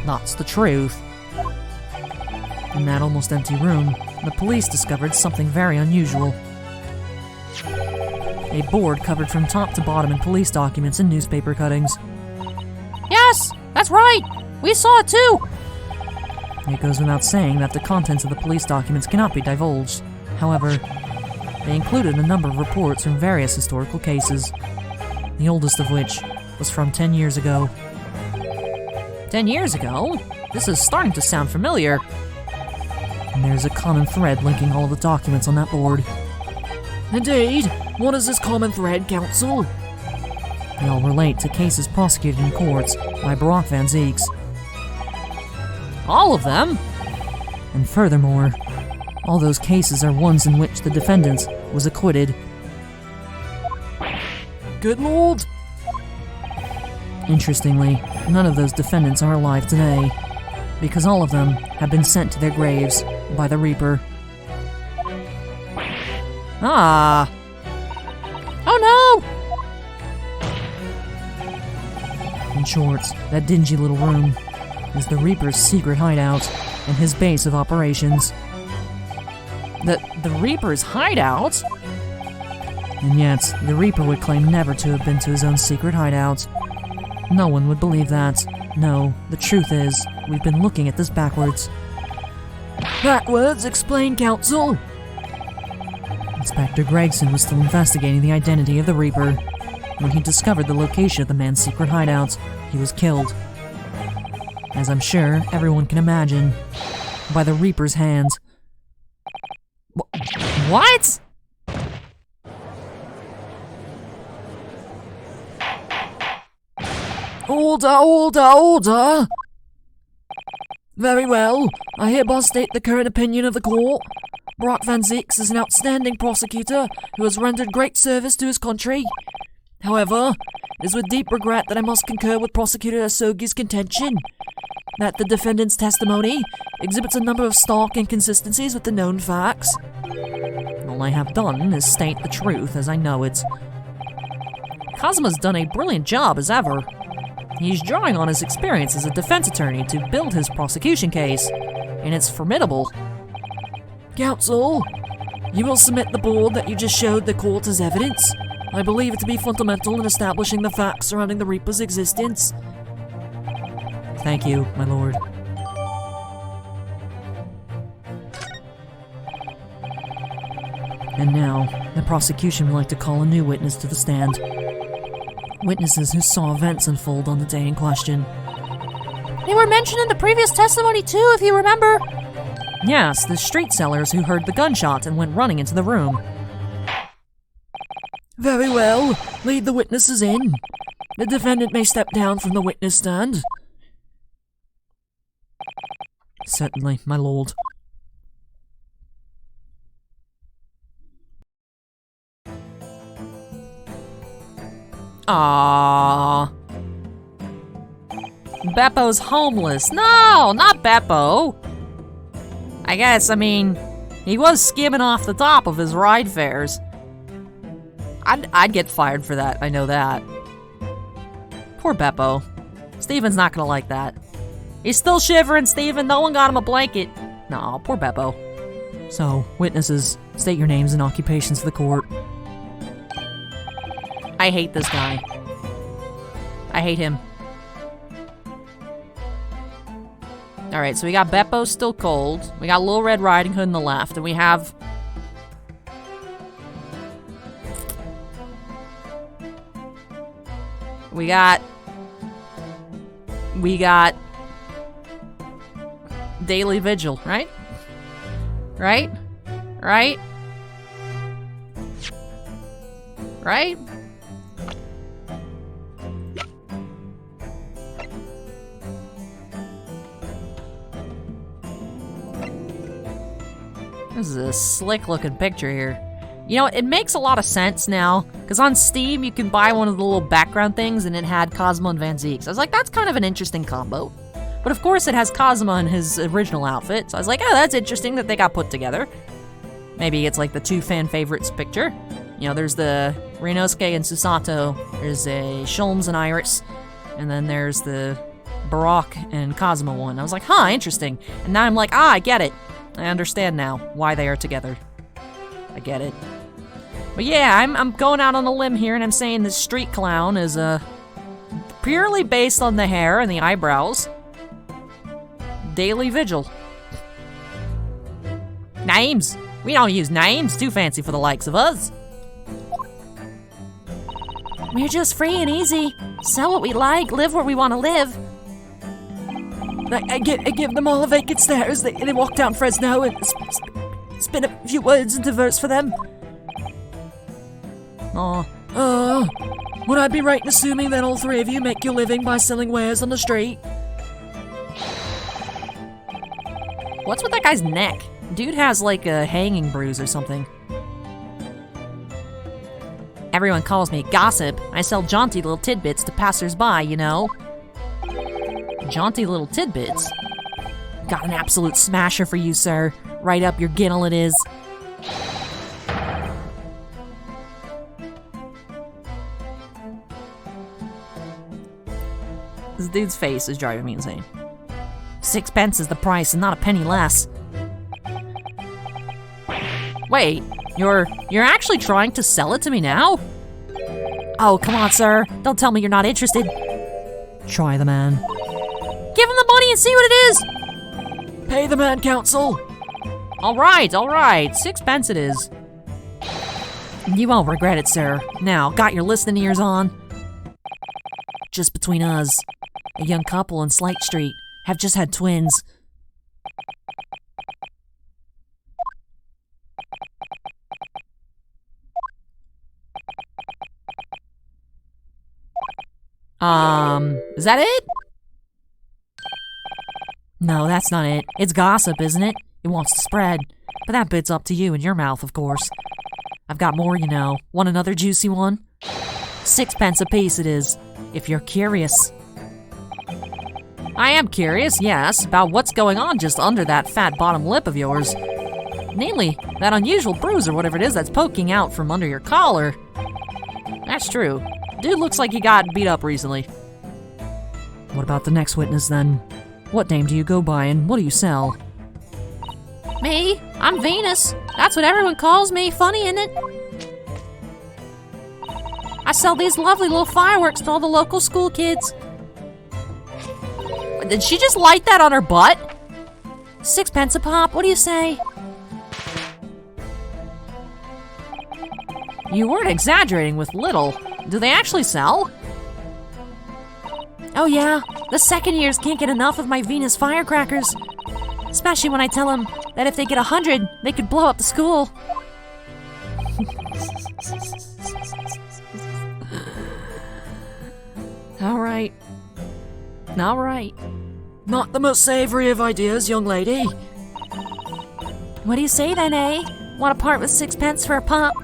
That's the truth. In that almost empty room, the police discovered something very unusual. A board covered from top to bottom in police documents and newspaper cuttings. Yes, that's right! We saw it too! It goes without saying that the contents of the police documents cannot be divulged. However, they included a number of reports from various historical cases, the oldest of which was from 10 years ago. 10 years ago? This is starting to sound familiar. And there's a common thread linking all of the documents on that board. Indeed. What is this common thread, counsel? They all relate to cases prosecuted in courts by Brock Van Zeeks. All of them? And furthermore, all those cases are ones in which the defendant was acquitted. Good lord! Interestingly, none of those defendants are alive today, because all of them have been sent to their graves by the Reaper. Ah! Oh no! In short, that dingy little room is the Reaper's secret hideout and his base of operations. The Reaper's hideout? And yet, the Reaper would claim never to have been to his own secret hideout. No one would believe that. No, the truth is, we've been looking at this backwards. Backwards? Explain, counsel! Inspector Gregson was still investigating the identity of the Reaper. When he discovered the location of the man's secret hideout, he was killed. As I'm sure everyone can imagine, by the Reaper's hands. What? Order! Very well. I hereby state the current opinion of the court. Brock Van Zix is an outstanding prosecutor who has rendered great service to his country. However, it is with deep regret that I must concur with Prosecutor Asogi's contention that the defendant's testimony exhibits a number of stark inconsistencies with the known facts. All I have done is state the truth as I know it. Kazuma's done a brilliant job as ever. He's drawing on his experience as a defense attorney to build his prosecution case, and it's formidable. Counsel, you will submit the board that you just showed the court as evidence. I believe it to be fundamental in establishing the facts surrounding the Reaper's existence. Thank you, my lord. And now, the prosecution would like to call a new witness to the stand. Witnesses who saw events unfold on the day in question. They were mentioned in the previous testimony too, if you remember. Yes, the street sellers who heard the gunshot and went running into the room. Very well. Lead the witnesses in. The defendant may step down from the witness stand. Certainly, my lord. Aww. Beppo's homeless. No, not Beppo. I mean, he was skimming off the top of his ride fares. I'd get fired for that, I know that. Poor Beppo. Steven's not gonna like that. He's still shivering, Steven. No one got him a blanket. No, poor Beppo. So, witnesses, state your names and occupations for the court. I hate this guy. I hate him. Alright, so we got Beppo still cold. We got Little Red Riding Hood on the left, and we have... We got... Daily Vigil, right? Right? Right? Right? This is a slick looking picture here. You know, it makes a lot of sense now, because on Steam you can buy one of the little background things and it had Cosmo and Van Zeke. So I was like, that's kind of an interesting combo. But of course it has Cosmo in his original outfit, so I was like, oh, that's interesting that they got put together. Maybe it's like the two fan favorites picture. You know, there's the Rinosuke and Susato, there's a Sholmes and Iris, and then there's the Baroque and Cosmo one. I was like, huh, interesting. And now I'm like, I get it. I understand now why they are together. I get it. But yeah, I'm going out on a limb here and I'm saying this street clown is purely based on the hair and the eyebrows. Daily Vigil. Names! We don't use names, too fancy for the likes of us. We're just free and easy. Sell what we like, live where we want to live. I give them all a vacant stare as they walk down Fresno and spin a few words into verse for them. Would I be right in assuming that all three of you make your living by selling wares on the street? What's with that guy's neck? Dude has like a hanging bruise or something. Everyone calls me gossip. I sell jaunty little tidbits to passers-by, you know. Jaunty little tidbits? Got an absolute smasher for you, sir. Right up your ginnel it is. This dude's face is driving me insane. 6 pence is the price and not a penny less. Wait, you're actually trying to sell it to me now? Oh, come on, sir. Don't tell me you're not interested. Try the man. Give him the money and see what it is! Pay the man, counsel. Alright, 6 pence it is. You won't regret it, sir. Now, got your listening ears on? Just between us, a young couple on Slate Street have just had twins. Is that it? No, that's not it. It's gossip, isn't it? It wants to spread. But that bit's up to you and your mouth, of course. I've got more, you know. Want another juicy one? 6 pence a piece it is, if you're curious. I am curious, yes, about what's going on just under that fat bottom lip of yours. Namely, that unusual bruise or whatever it is that's poking out from under your collar. That's true. Dude looks like he got beat up recently. What about the next witness, then? What name do you go by and what do you sell? Me? I'm Venus. That's what everyone calls me. Funny, isn't it? I sell these lovely little fireworks to all the local school kids. Did she just light that on her butt? 6 pence a pop. What do you say? You weren't exaggerating with little. Do they actually sell? Oh yeah, the second years can't get enough of my Venus firecrackers. Especially when I tell them that if they get 100, they could blow up the school. Alright. Alright. Not the most savory of ideas, young lady. What do you say then, eh? Want to part with 6 pence for a pop?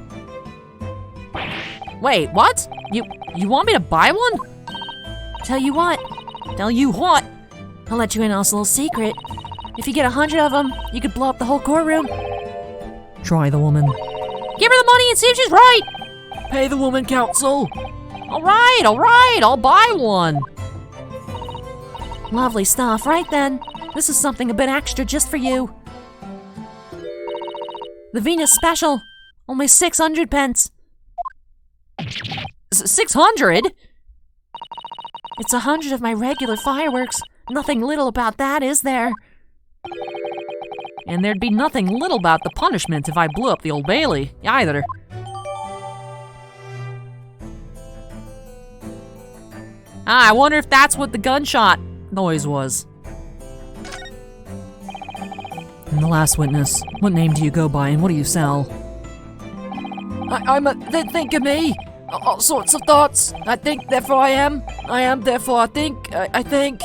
Wait, what? You want me to buy one? Tell you what. Tell you what? I'll let you in on a little secret. If you get 100 of them, you could blow up the whole courtroom. Try the woman. Give her the money and see if she's right! Pay the woman, counsel. Alright, I'll buy one. Lovely stuff, right then. This is something a bit extra just for you. The Venus special. Only 600 pence. 600? It's 100 of my regular fireworks. Nothing little about that, is there? And there'd be nothing little about the punishment if I blew up the Old Bailey, either. I wonder if that's what the gunshot noise was. And the last witness. What name do you go by and what do you sell? They think of me. All sorts of thoughts. I think, therefore I am. I am, therefore I think. I think.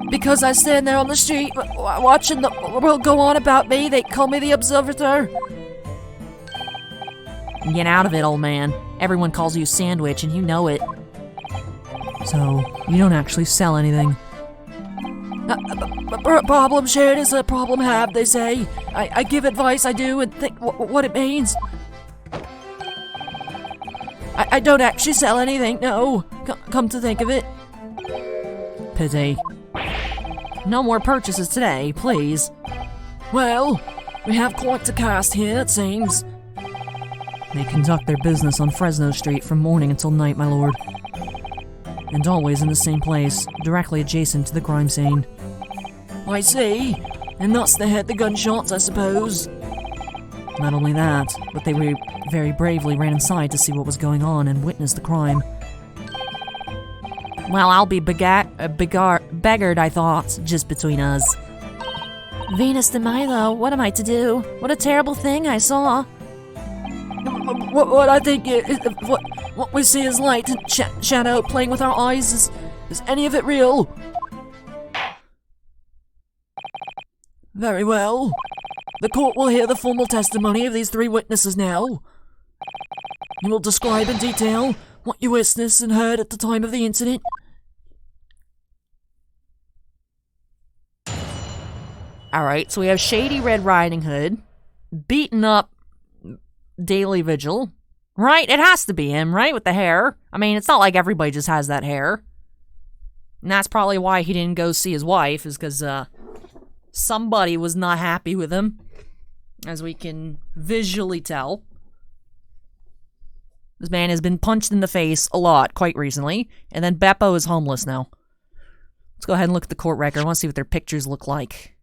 Because I stand there on the street watching the world go on about me, they call me the observator. Get out of it, old man. Everyone calls you Sandwich and you know it. So, you don't actually sell anything. Problem shared is a problem halved, they say. I give advice, I do, and think what it means. I don't actually sell anything, no. Come to think of it. Pity. No more purchases today, please. Well, we have quite a cast here, it seems. They conduct their business on Fresno Street from morning until night, my lord. And always in the same place, directly adjacent to the crime scene. I see. And thus they had the gunshots, I suppose. Not only that, but they very bravely ran inside to see what was going on and witness the crime. Well, I'll be beggared, I thought, just between us. Venus de Milo, what am I to do? What a terrible thing I saw. What I think is, what we see is light and shadow playing with our eyes. Is any of it real? Very well. The court will hear the formal testimony of these 3 witnesses now. You will describe in detail what you witnessed and heard at the time of the incident. Alright, so we have Shady Red Riding Hood, beaten up Daily Vigil. Right? It has to be him, right? With the hair. I mean, it's not like everybody just has that hair. And that's probably why he didn't go see his wife, is because, somebody was not happy with him. As we can visually tell. This man has been punched in the face a lot, quite recently. And then Beppo is homeless now. Let's go ahead and look at the court record. I want to see what their pictures look like.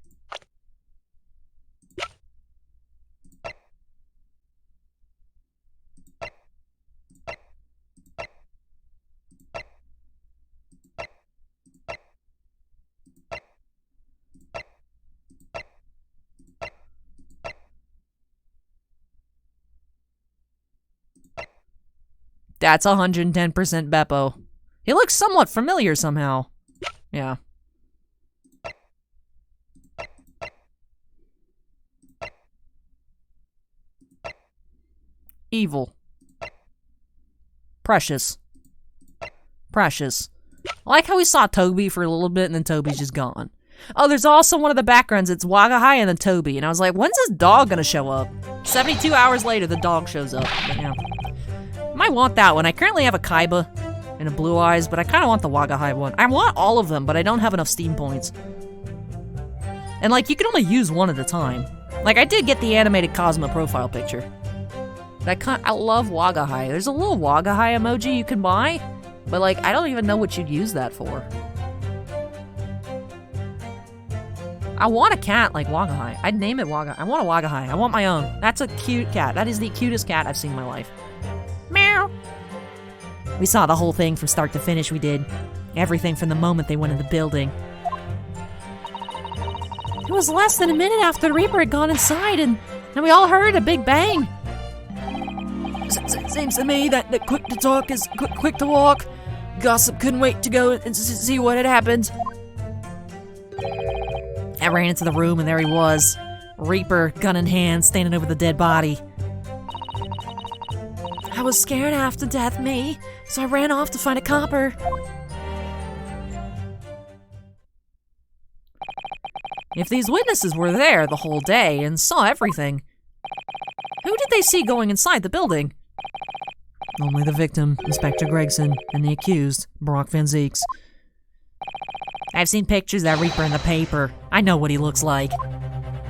That's 110% Beppo. He looks somewhat familiar somehow. Yeah. Evil. Precious. Precious. I like how we saw Toby for a little bit and then Toby's just gone. Oh, there's also one of the backgrounds. It's Wagahai and then Toby. And I was like, when's this dog gonna show up? 72 hours later, the dog shows up. But yeah. Might want that one. I currently have a Kaiba and a Blue Eyes, but I kind of want the Wagahai one. I want all of them, but I don't have enough Steam points. And like, you can only use one at a time. Like, I did get the animated Cosmo profile picture. But I love Wagahai. There's a little Wagahai emoji you can buy, but like, I don't even know what you'd use that for. I want a cat like Wagahai. I'd name it Wagahai. I want a Wagahai. I want my own. That's a cute cat. That is the cutest cat I've seen in my life. Meow. We saw the whole thing from start to finish, we did. Everything from the moment they went in the building. It was less than a minute after the Reaper had gone inside, and we all heard a big bang. Seems to me that quick to talk is quick to walk. Gossip couldn't wait to go and see what had happened. I ran into the room and there he was. Reaper, gun in hand, standing over the dead body. I was scared half to death, me, so I ran off to find a copper. If these witnesses were there the whole day and saw everything, who did they see going inside the building? Only the victim, Inspector Gregson, and the accused, Brock Van Zeeks. I've seen pictures of that Reaper in the paper. I know what he looks like.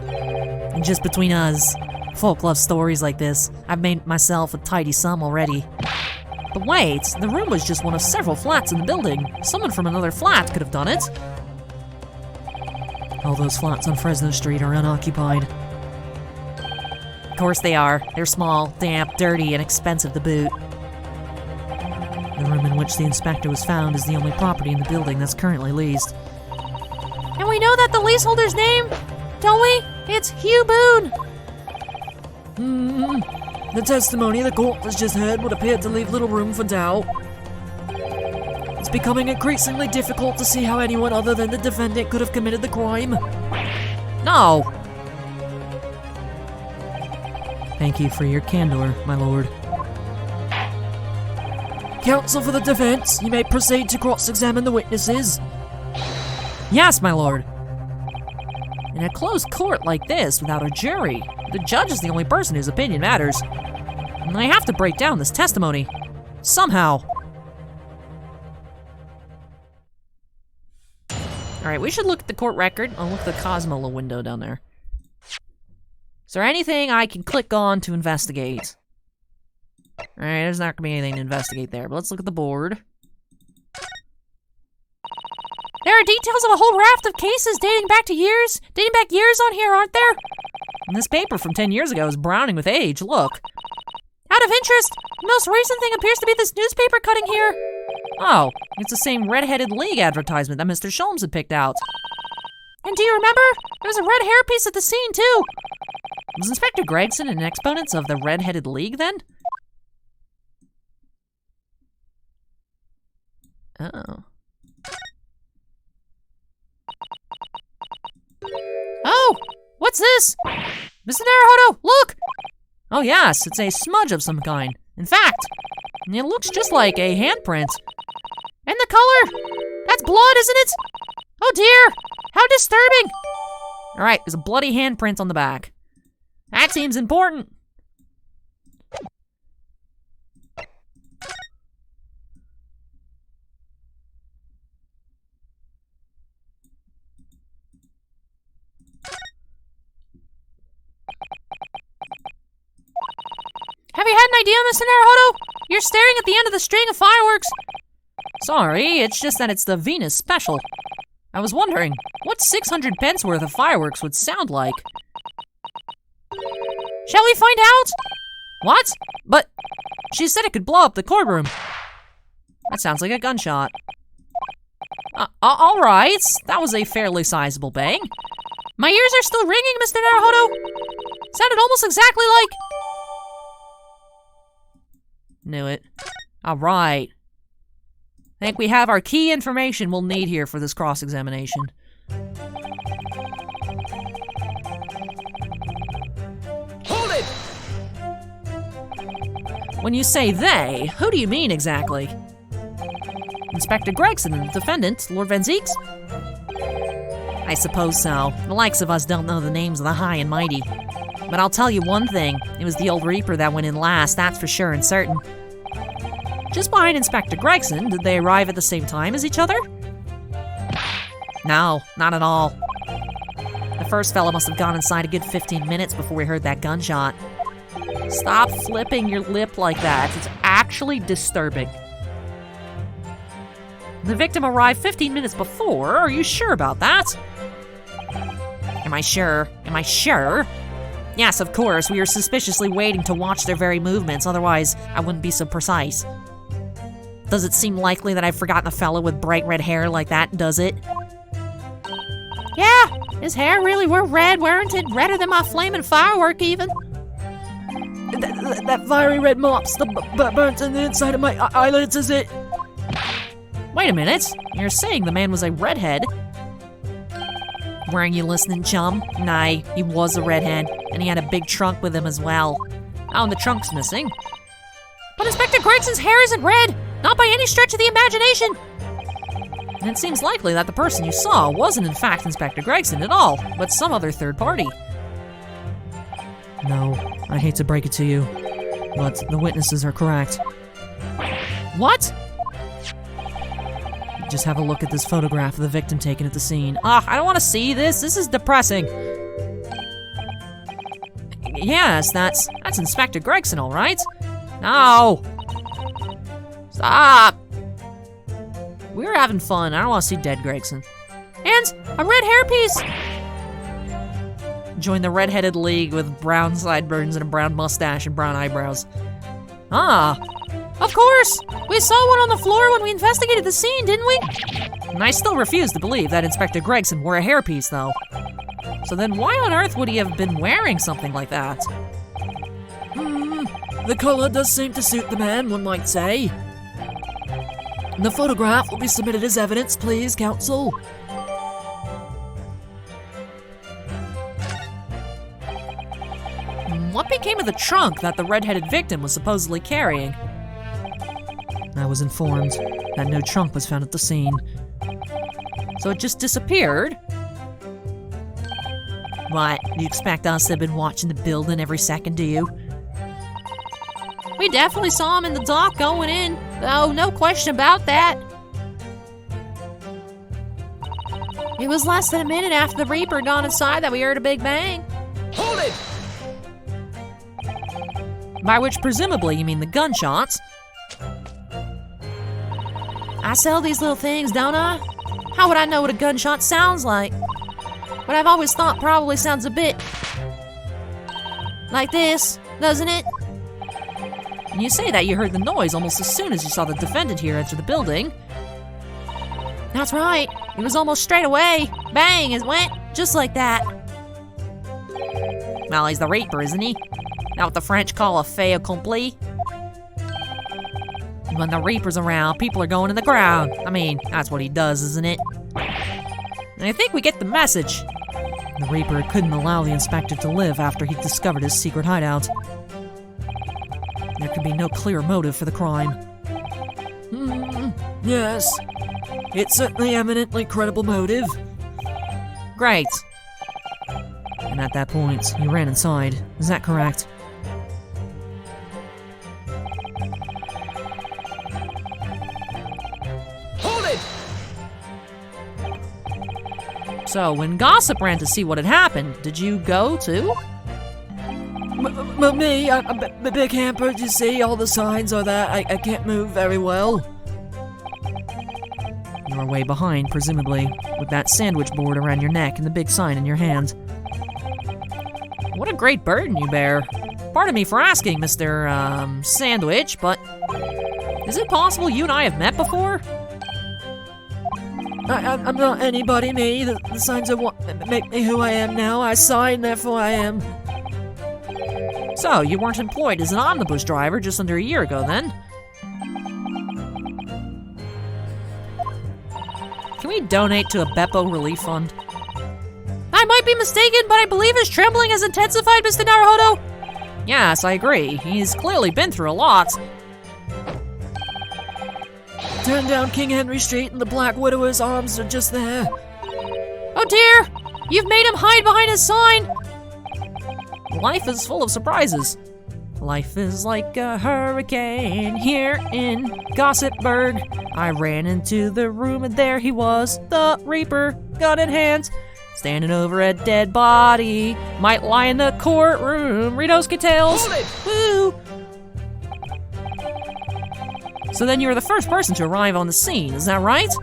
And just between us, folk love stories like this. I've made myself a tidy sum already. But wait, the room was just one of several flats in the building. Someone from another flat could have done it. All those flats on Fresno Street are unoccupied. Of course they are. They're small, damp, dirty, and expensive to boot. The room in which the inspector was found is the only property in the building that's currently leased. And we know that the leaseholder's name, don't we? It's Hugh Boone. The testimony the court has just heard would appear to leave little room for doubt. It's becoming increasingly difficult to see how anyone other than the defendant could have committed the crime. No. Thank you for your candor, my lord. Counsel for the defense, you may proceed to cross-examine the witnesses. Yes, my lord. In a closed court like this, without a jury, the judge is the only person whose opinion matters. And I have to break down this testimony. Somehow. Alright, we should look at the court record. I'll look at the Cosmo little window down there. Is there anything I can click on to investigate? Alright, there's not gonna be anything to investigate there, but let's look at the board. There are details of a whole raft of cases dating back years on here, aren't there? And this paper from 10 years ago is browning with age, look. Out of interest, the most recent thing appears to be this newspaper cutting here. Oh, it's the same Red-Headed League advertisement that Mr. Sholmes had picked out. And do you remember? There was a red hairpiece at the scene, too. Was Inspector Gregson an exponent of the Red-Headed League, then? Oh. Oh! What's this? Mr. Naruhodo, look! Oh yes, it's a smudge of some kind. In fact, it looks just like a handprint. And the color! That's blood, isn't it? Oh dear! How disturbing! Alright, there's a bloody handprint on the back. That seems important. Have you had an idea, Mr. Naruhodo? You're staring at the end of the string of fireworks. Sorry, it's just that it's the Venus special. I was wondering, what 600 pence worth of fireworks would sound like? Shall we find out? What? But she said it could blow up the courtroom. That sounds like a gunshot. All right, that was a fairly sizable bang. My ears are still ringing, Mr. Naruhodo. Sounded almost exactly like... Knew it. Alright. I think we have our key information we'll need here for this cross-examination. Hold it! When you say they, who do you mean exactly? Inspector Gregson and the defendant, Lord Van Zeeks? I suppose so. The likes of us don't know the names of the high and mighty. But I'll tell you one thing, it was the old Reaper that went in last, that's for sure and certain. Just behind Inspector Gregson, did they arrive at the same time as each other? No, not at all. The first fella must have gone inside a good 15 minutes before we heard that gunshot. Stop flipping your lip like that, it's actually disturbing. The victim arrived 15 minutes before, are you sure about that? Am I sure? Am I sure? Yes, of course, we were suspiciously waiting to watch their very movements, otherwise I wouldn't be so precise. Does it seem likely that I've forgotten a fellow with bright red hair like that, does it? Yeah, his hair really were red, weren't it? Redder than my flaming firework, even. That fiery red mop's the burnt on the inside of my eyelids, is it? Wait a minute, you're saying the man was a redhead? Weren't you listening, chum? Nah, he was a redhead, and he had a big trunk with him as well. Oh, and the trunk's missing. But Inspector Gregson's hair isn't red! Not by any stretch of the imagination! And it seems likely that the person you saw wasn't in fact Inspector Gregson at all, but some other third party. No, I hate to break it to you, but the witnesses are correct. What? Just have a look at this photograph of the victim taken at the scene. I don't want to see this. This is depressing. Yes, that's Inspector Gregson, all right? No! Stop! We were having fun. I don't want to see dead Gregson. And a red hairpiece! Join the redheaded league with brown sideburns and a brown mustache and brown eyebrows. Of course! We saw one on the floor when we investigated the scene, didn't we? And I still refuse to believe that Inspector Gregson wore a hairpiece, though. So then why on earth would he have been wearing something like that? The color does seem to suit the man, one might say. The photograph will be submitted as evidence, please, counsel. What became of the trunk that the red-headed victim was supposedly carrying? I was informed that no trunk was found at the scene. So it just disappeared? What, you expect us to have been watching the building every second, do you? We definitely saw him in the dock going in. Oh, no question about that. It was less than a minute after the Reaper had gone inside that we heard a big bang. Hold it! By which presumably you mean the gunshots. I sell these little things, don't I? How would I know what a gunshot sounds like? But I've always thought probably sounds a bit like this, doesn't it? And you say that you heard the noise almost as soon as you saw the defendant here enter the building. That's right. It was almost straight away. Bang, it went, just like that. Well, he's the Reaper, isn't he? That what the French call a fait accompli? When the Reaper's around, people are going to the ground. I mean, that's what he does, isn't it? And I think we get the message. The Reaper couldn't allow the inspector to live after he discovered his secret hideout. There could be no clear motive for the crime. Yes. It's certainly eminently credible motive. Great. And at that point, you ran inside. Is that correct? Hold it! So, when Gossip ran to see what had happened, did you go too? Well, me, I'm a big hampered, you see. All the signs are that I can't move very well. You were way behind, presumably, with that sandwich board around your neck and the big sign in your hand. What a great burden you bear. Pardon me for asking, Mr. Sandwich, but is it possible you and I have met before? I'm not anybody, me. The signs are what make me who I am now. I sign, therefore I am. So, you weren't employed as an omnibus driver just under a year ago, then? Can we donate to a Beppo relief fund? I might be mistaken, but I believe his trembling has intensified, Mr. Naruhodo. Yes, I agree. He's clearly been through a lot. Turn down King Henry Street and the Black Widower's arms are just there. Oh dear! You've made him hide behind his sign! Life is full of surprises. Life is like a hurricane here in Gossipburg. I ran into the room and there he was, the Reaper, gun in hand, standing over a dead body. Might lie in the courtroom. Read those tales. Woo! So then you were the first person to arrive on the scene, is that right?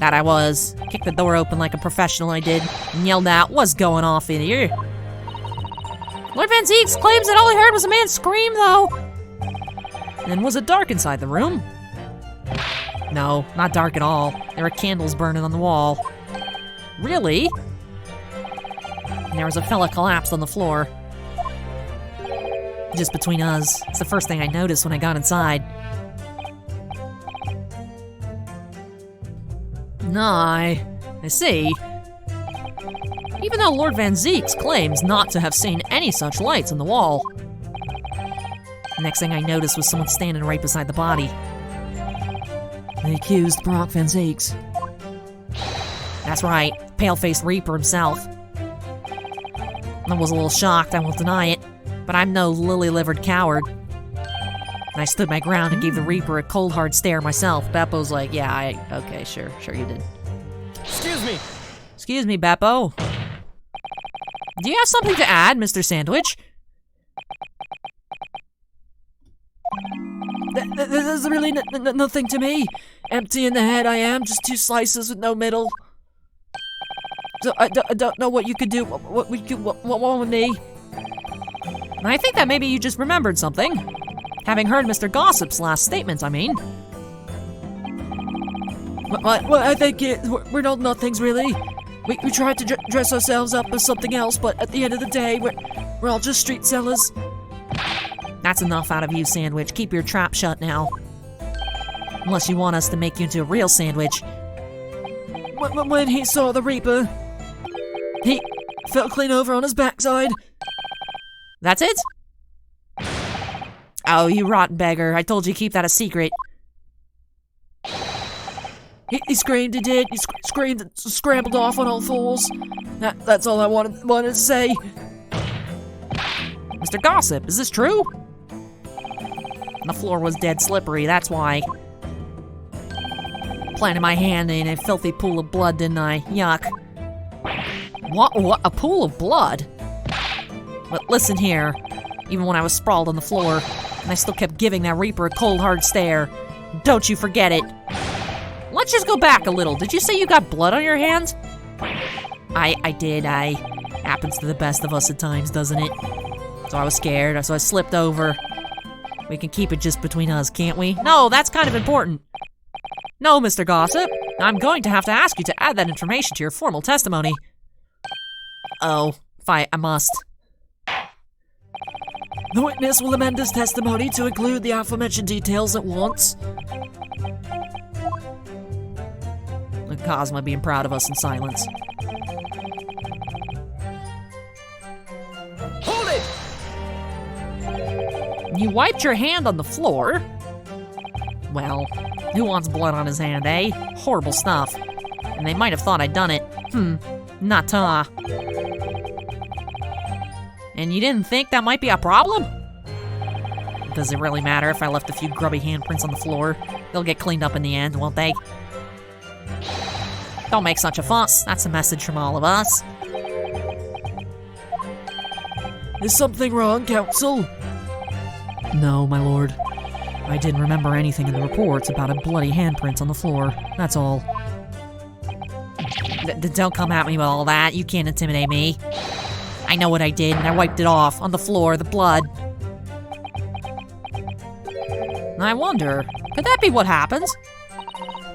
That I was. Kicked the door open like a professional I did, and yelled out, "What's going off in here?" Lord Van Zeeks claims that all he heard was a man scream, though. And was it dark inside the room? No, not dark at all. There were candles burning on the wall. Really? And there was a fella collapsed on the floor. Just between us. It's the first thing I noticed when I got inside. No, I see. Even though Lord Van Zeeks claims not to have seen any such lights on the wall. The next thing I noticed was someone standing right beside the body. The accused, Park Van Zeeks. That's right, pale-faced Reaper himself. I was a little shocked, I won't deny it, but I'm no lily-livered coward. And I stood my ground and gave the Reaper a cold, hard stare myself. Beppo's like, yeah, okay, sure you did. Excuse me. Excuse me, Beppo. Do you have something to add, Mr. Sandwich? There's really nothing to me. Empty in the head I am, just 2 slices with no middle. So I don't know what you could do, what with me. I think that maybe you just remembered something. Having heard Mr. Gossip's last statement, I mean. Well, I think we're not nothings, really. We tried to dress ourselves up as something else, but at the end of the day, we're all just street sellers. That's enough out of you, Sandwich. Keep your trap shut now. Unless you want us to make you into a real sandwich. When he saw the Reaper, he fell clean over on his backside. That's it? Oh, you rotten beggar. I told you to keep that a secret. He screamed, he did. He screamed and scrambled off on all fours. That's all I wanted to say. Mr. Gossip, is this true? The floor was dead slippery, that's why. Planted my hand in a filthy pool of blood, didn't I? Yuck. What? A pool of blood? But listen here. Even when I was sprawled on the floor, and I still kept giving that Reaper a cold, hard stare. Don't you forget it. Let's just go back a little. Did you say you got blood on your hands? I did. Happens to the best of us at times, doesn't it? So I was scared, so I slipped over. We can keep it just between us, can't we? No, that's kind of important. No, Mr. Gossip. I'm going to have to ask you to add that information to your formal testimony. Oh, I must. The witness will amend his testimony to include the aforementioned details at once. Look, Cosma being proud of us in silence. Hold it! You wiped your hand on the floor? Well, who wants blood on his hand, eh? Horrible stuff. And they might have thought I'd done it. Nata. And you didn't think that might be a problem? Does it really matter if I left a few grubby handprints on the floor? They'll get cleaned up in the end, won't they? Don't make such a fuss. That's a message from all of us. Is something wrong, Counsel? No, my lord. I didn't remember anything in the reports about a bloody handprint on the floor. That's all. Don't come at me with all that. You can't intimidate me. I know what I did, and I wiped it off on the floor, the blood. I wonder, could that be what happens?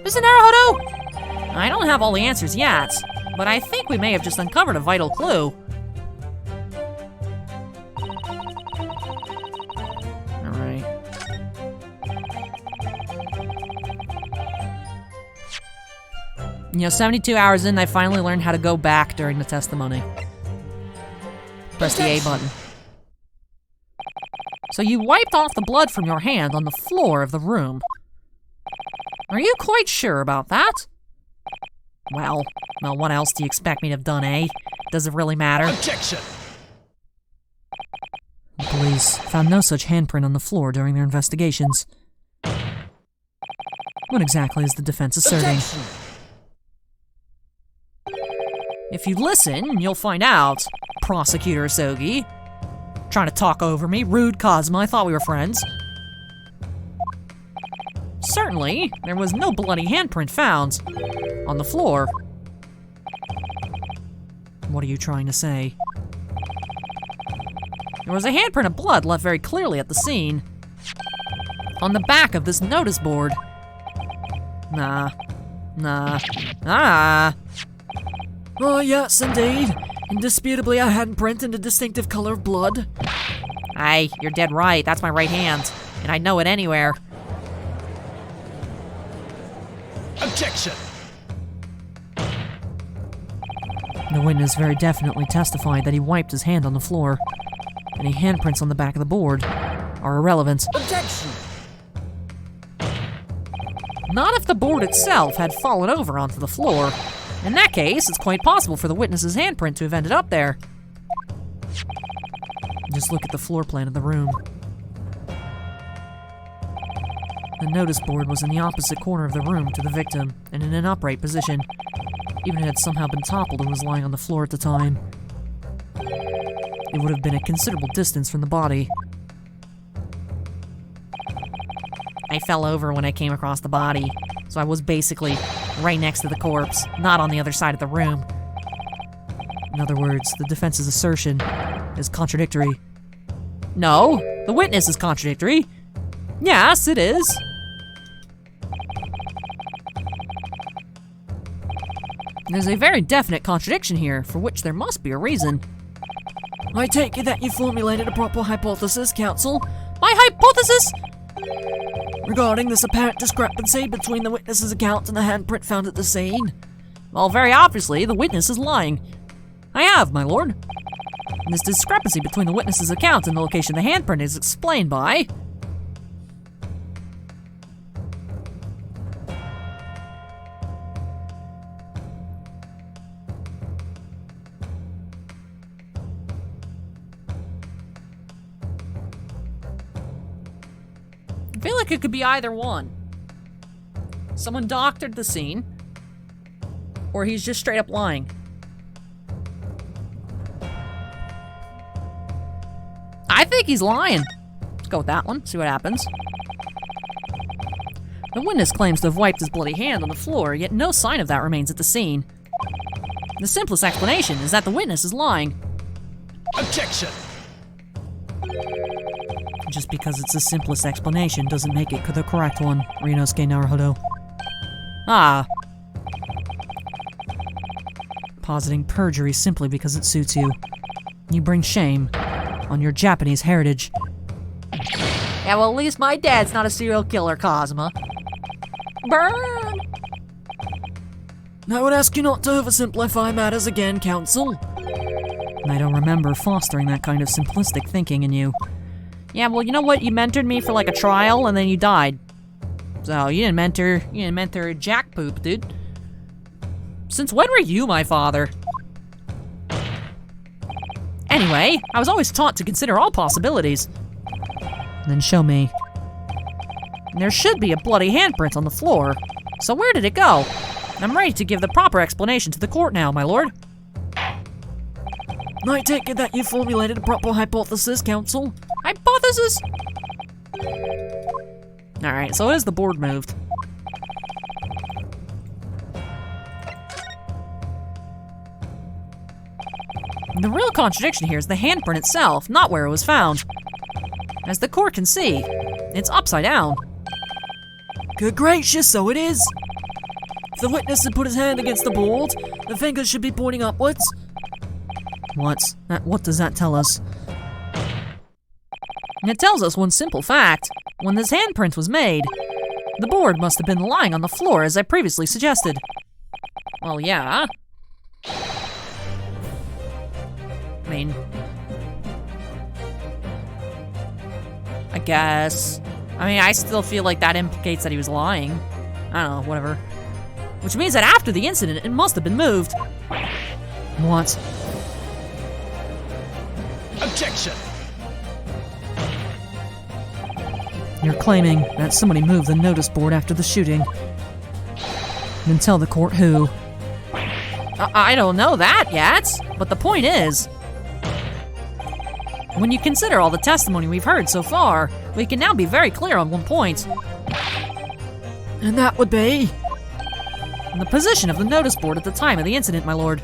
Mr. Naruhodo? I don't have all the answers yet, but I think we may have just uncovered a vital clue. 72 hours in, I finally learned how to go back during the testimony. Press the A button. So you wiped off the blood from your hand on the floor of the room. Are you quite sure about that? Well, what else do you expect me to have done, eh? Does it really matter? Objection! The police found no such handprint on the floor during their investigations. What exactly is the defense asserting? Objection! If you listen, you'll find out, Prosecutor Asogi. Trying to talk over me, rude Cosmo, I thought we were friends. Certainly, there was no bloody handprint found on the floor. What are you trying to say? There was a handprint of blood left very clearly at the scene. On the back of this notice board. Nah. Oh, yes, indeed. Indisputably, a handprint and a distinctive color of blood. Aye, you're dead right. That's my right hand. And I'd know it anywhere. Objection! The witness very definitely testified that he wiped his hand on the floor. Any handprints on the back of the board are irrelevant. Objection! Not if the board itself had fallen over onto the floor. In that case, it's quite possible for the witness's handprint to have ended up there. Just look at the floor plan of the room. The notice board was in the opposite corner of the room to the victim and in an upright position. Even if it had somehow been toppled and was lying on the floor at the time, it would have been a considerable distance from the body. I fell over when I came across the body, so I was basically right next to the corpse, not on the other side of the room. In other words, the defense's assertion is contradictory. No, the witness is contradictory. Yes, it is. There's a very definite contradiction here, for which there must be a reason. I take it that you formulated a proper hypothesis, counsel, My hypothesis? regarding this apparent discrepancy between the witness's account and the handprint found at the scene. Well, very obviously, the witness is lying. I have, my lord. And this discrepancy between the witness's account and the location of the handprint is explained by... I feel like it could be either one. Someone doctored the scene, or he's just straight up lying. I think he's lying. Let's go with that one, see what happens. The witness claims to have wiped his bloody hand on the floor, yet no sign of that remains at the scene. The simplest explanation is that the witness is lying. Objection! Just because it's the simplest explanation doesn't make it the correct one, Rinosuke Naruhodo. Ah, Positing perjury simply because it suits you. You bring shame on your Japanese heritage. yeah, well, at least my dad's not a serial killer, Cosma. Burn! I would ask you not to oversimplify matters again, counsel. I don't remember fostering that kind of simplistic thinking in you. Yeah, well, you know what? You mentored me for like a trial, and then you died. So you didn't mentor Jack Poop, dude. Since when were you my father? Anyway, I was always taught to consider all possibilities. Then show me. And there should be a bloody handprint on the floor. So where did it go? I'm ready to give the proper explanation to the court now, my lord. I take it that you formulated a proper hypothesis, counsel. Hypothesis? Alright, so is the board moved? The real contradiction here is the handprint itself, not where it was found. As the court can see, it's upside down. Good gracious, so it is. If the witness had put his hand against the board, the fingers should be pointing upwards. What does that tell us? It tells us one simple fact. When this handprint was made, the board must have been lying on the floor as I previously suggested. Well, yeah. I mean, I guess. I mean, I still feel like that implicates that he was lying. I don't know, whatever. Which means that after the incident, it must have been moved. What? Objection! You're claiming that somebody moved the notice board after the shooting. Then tell the court who. I don't know that yet, but the point is, when you consider all the testimony we've heard so far, we can now be very clear on one point. And that would be? The position of the notice board at the time of the incident, my lord.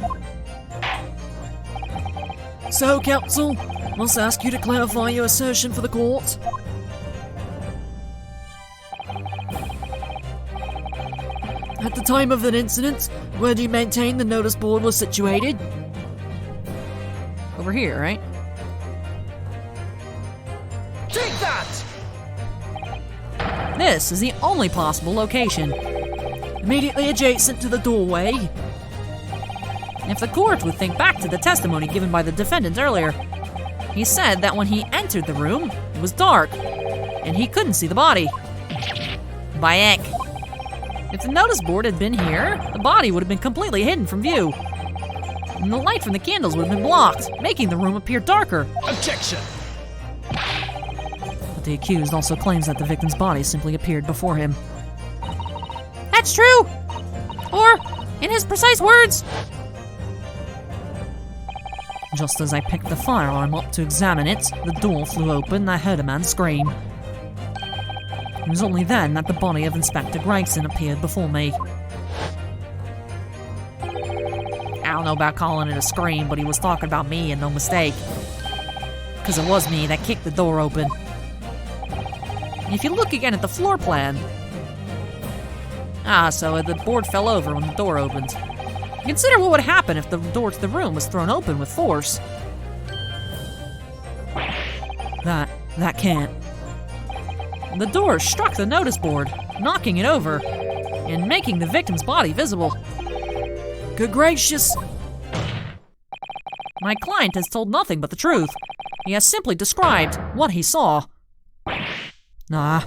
So, counsel, must ask you to clarify your assertion for the court. At the time of that incident, where do you maintain the notice board was situated? Over here, right? Take that! This is the only possible location. Immediately adjacent to the doorway. If the court would think back to the testimony given by the defendant earlier, he said that when he entered the room, it was dark, and he couldn't see the body. Bayek. If the notice board had been here, the body would have been completely hidden from view. And the light from the candles would have been blocked, making the room appear darker. Objection! But the accused also claims that the victim's body simply appeared before him. That's true! Or, in his precise words, Just as I picked the firearm up to examine it, the door flew open and I heard a man scream. It was only then that the body of Inspector Gregson appeared before me. I don't know about calling it a scream, but he was talking about me and no mistake. Because it was me that kicked the door open. If you look again at the floor plan... so the board fell over when the door opened. Consider what would happen if the door to the room was thrown open with force. That can't. The door struck the notice board, knocking it over, and making the victim's body visible. Good gracious! My client has told nothing but the truth. He has simply described what he saw. Nah.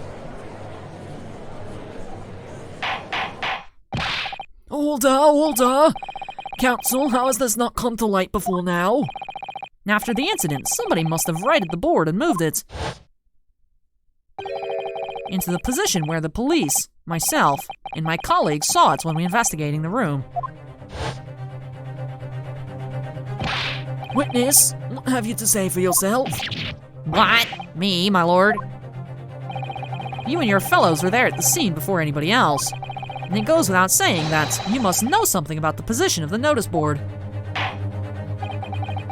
Order! Counsel, how has this not come to light before now? After the incident, somebody must have righted the board and moved it into the position where the police, myself, and my colleagues saw it when we were investigating the room. Witness, what have you to say for yourself? What? Me, my lord? You and your fellows were there at the scene before anybody else. And it goes without saying that you must know something about the position of the notice board.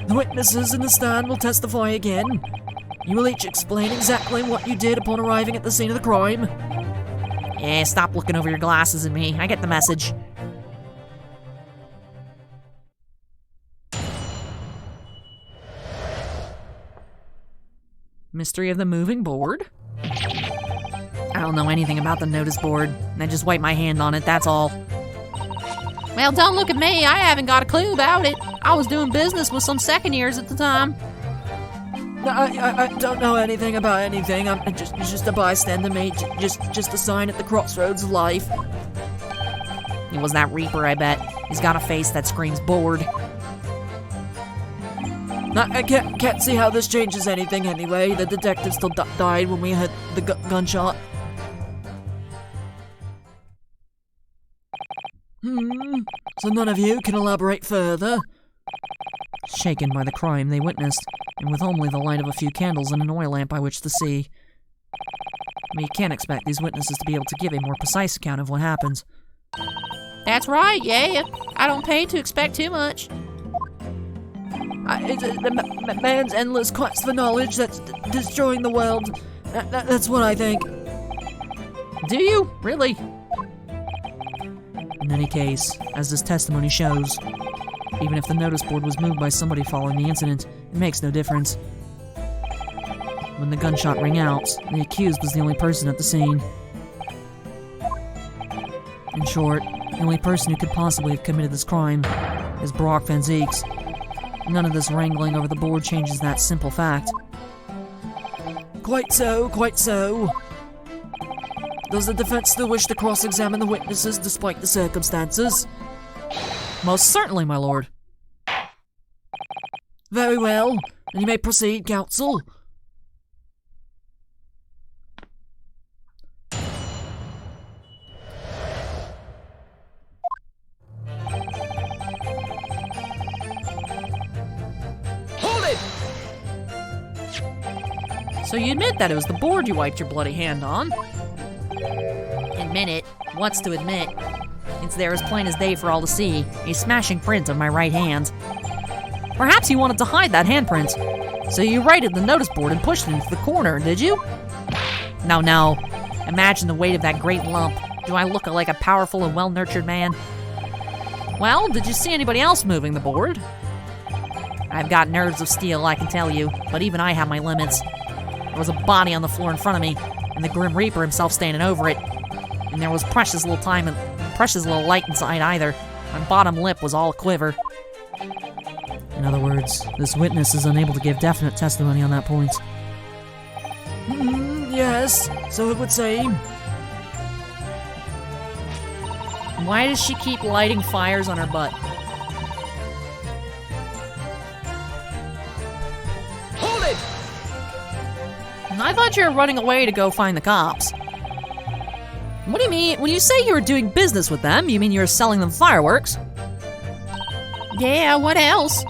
The witnesses in the stand will testify again. You will each explain exactly what you did upon arriving at the scene of the crime. Yeah, stop looking over your glasses at me. I get the message. Mystery of the moving board? I don't know anything about the notice board. I just wipe my hand on it, that's all. Well, don't look at me. I haven't got a clue about it. I was doing business with some second years at the time. I don't know anything about anything. I'm just a bystander, mate. Just a sign at the crossroads of life. It was that Reaper, I bet. He's got a face that screams bored. I can't see how this changes anything anyway. The detective still died when we heard the gunshot. So none of you can elaborate further? Shaken by the crime they witnessed, and with only the light of a few candles and an oil lamp by which to see. We can't expect these witnesses to be able to give a more precise account of what happened. That's right, yeah. I don't pay to expect too much. It's the man's endless quest for knowledge that's destroying the world. That's what I think. Do you? Really? In any case, as this testimony shows, even if the notice board was moved by somebody following the incident, it makes no difference. When the gunshot rang out, the accused was the only person at the scene. In short, The only person who could possibly have committed this crime is Brock Van Zeeks. None of this wrangling over the board changes that simple fact. Quite so, quite so. Does the defense still wish to cross-examine the witnesses despite the circumstances? Most certainly, my lord. Very well. And you may proceed, counsel. Hold it! So you admit that it was the board you wiped your bloody hand on? Admit it. What's to admit? It's there as plain as day for all to see. A smashing print of my right hand. Perhaps you wanted to hide that handprint. So you righted the notice board and pushed it into the corner, did you? No, no. Imagine the weight of that great lump. Do I look like a powerful and well-nurtured man? Well, did you see anybody else moving the board? I've got nerves of steel, I can tell you, but even I have my limits. There was a body on the floor in front of me, and the Grim Reaper himself standing over it. And there was precious little time and precious little light inside either. My bottom lip was all a quiver. In other words, this witness is unable to give definite testimony on that point. Yes, so it would seem. Why does she keep lighting fires on her butt? Hold it! I thought you were running away to go find the cops. What do you mean? When you say you were doing business with them, you mean you were selling them fireworks? Yeah, what else?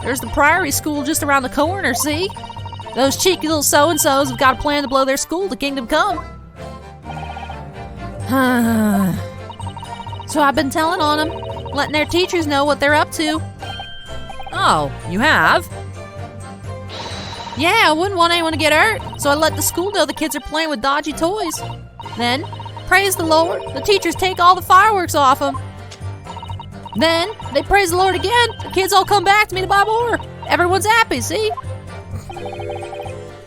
There's the Priory School just around the corner, see? Those cheeky little so-and-sos have got a plan to blow their school to kingdom come. So I've been telling on them, letting their teachers know what they're up to. Oh, you have? Yeah, I wouldn't want anyone to get hurt, so I let the school know the kids are playing with dodgy toys. Then, praise the Lord, the teachers take all the fireworks off them. Then, they praise the Lord again, the kids all come back to me to buy more. Everyone's happy, see?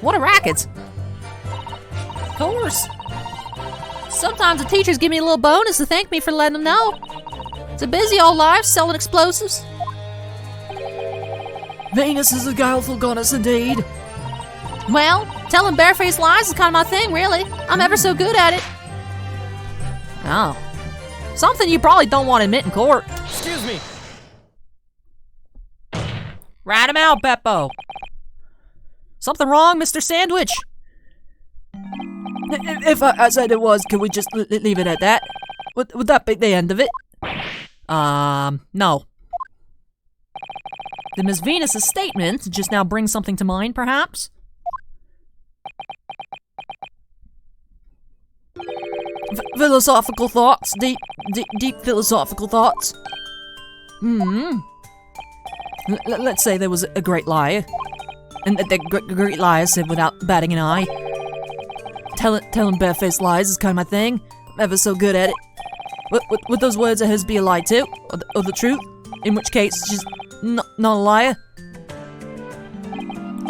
What a racket. Of course. Sometimes the teachers give me a little bonus to thank me for letting them know. It's a busy old life selling explosives. Venus is a guileful goddess indeed. Well, telling barefaced lies is kind of my thing, really. I'm ever so good at it. Oh. Something you probably don't want to admit in court. Excuse me. Rat him out, Beppo. Something wrong, Mr. Sandwich? If I said it was, can we just leave it at that? Would that be the end of it? No. Did Miss Venus's statement just now bring something to mind, perhaps? Philosophical thoughts, deep philosophical thoughts. Let's say there was a great liar, and the great liar said without batting an eye. Telling barefaced lies is kind of my thing. I'm ever so good at it. Would those words of his be a lie too, or the truth? In which case, she's not a liar.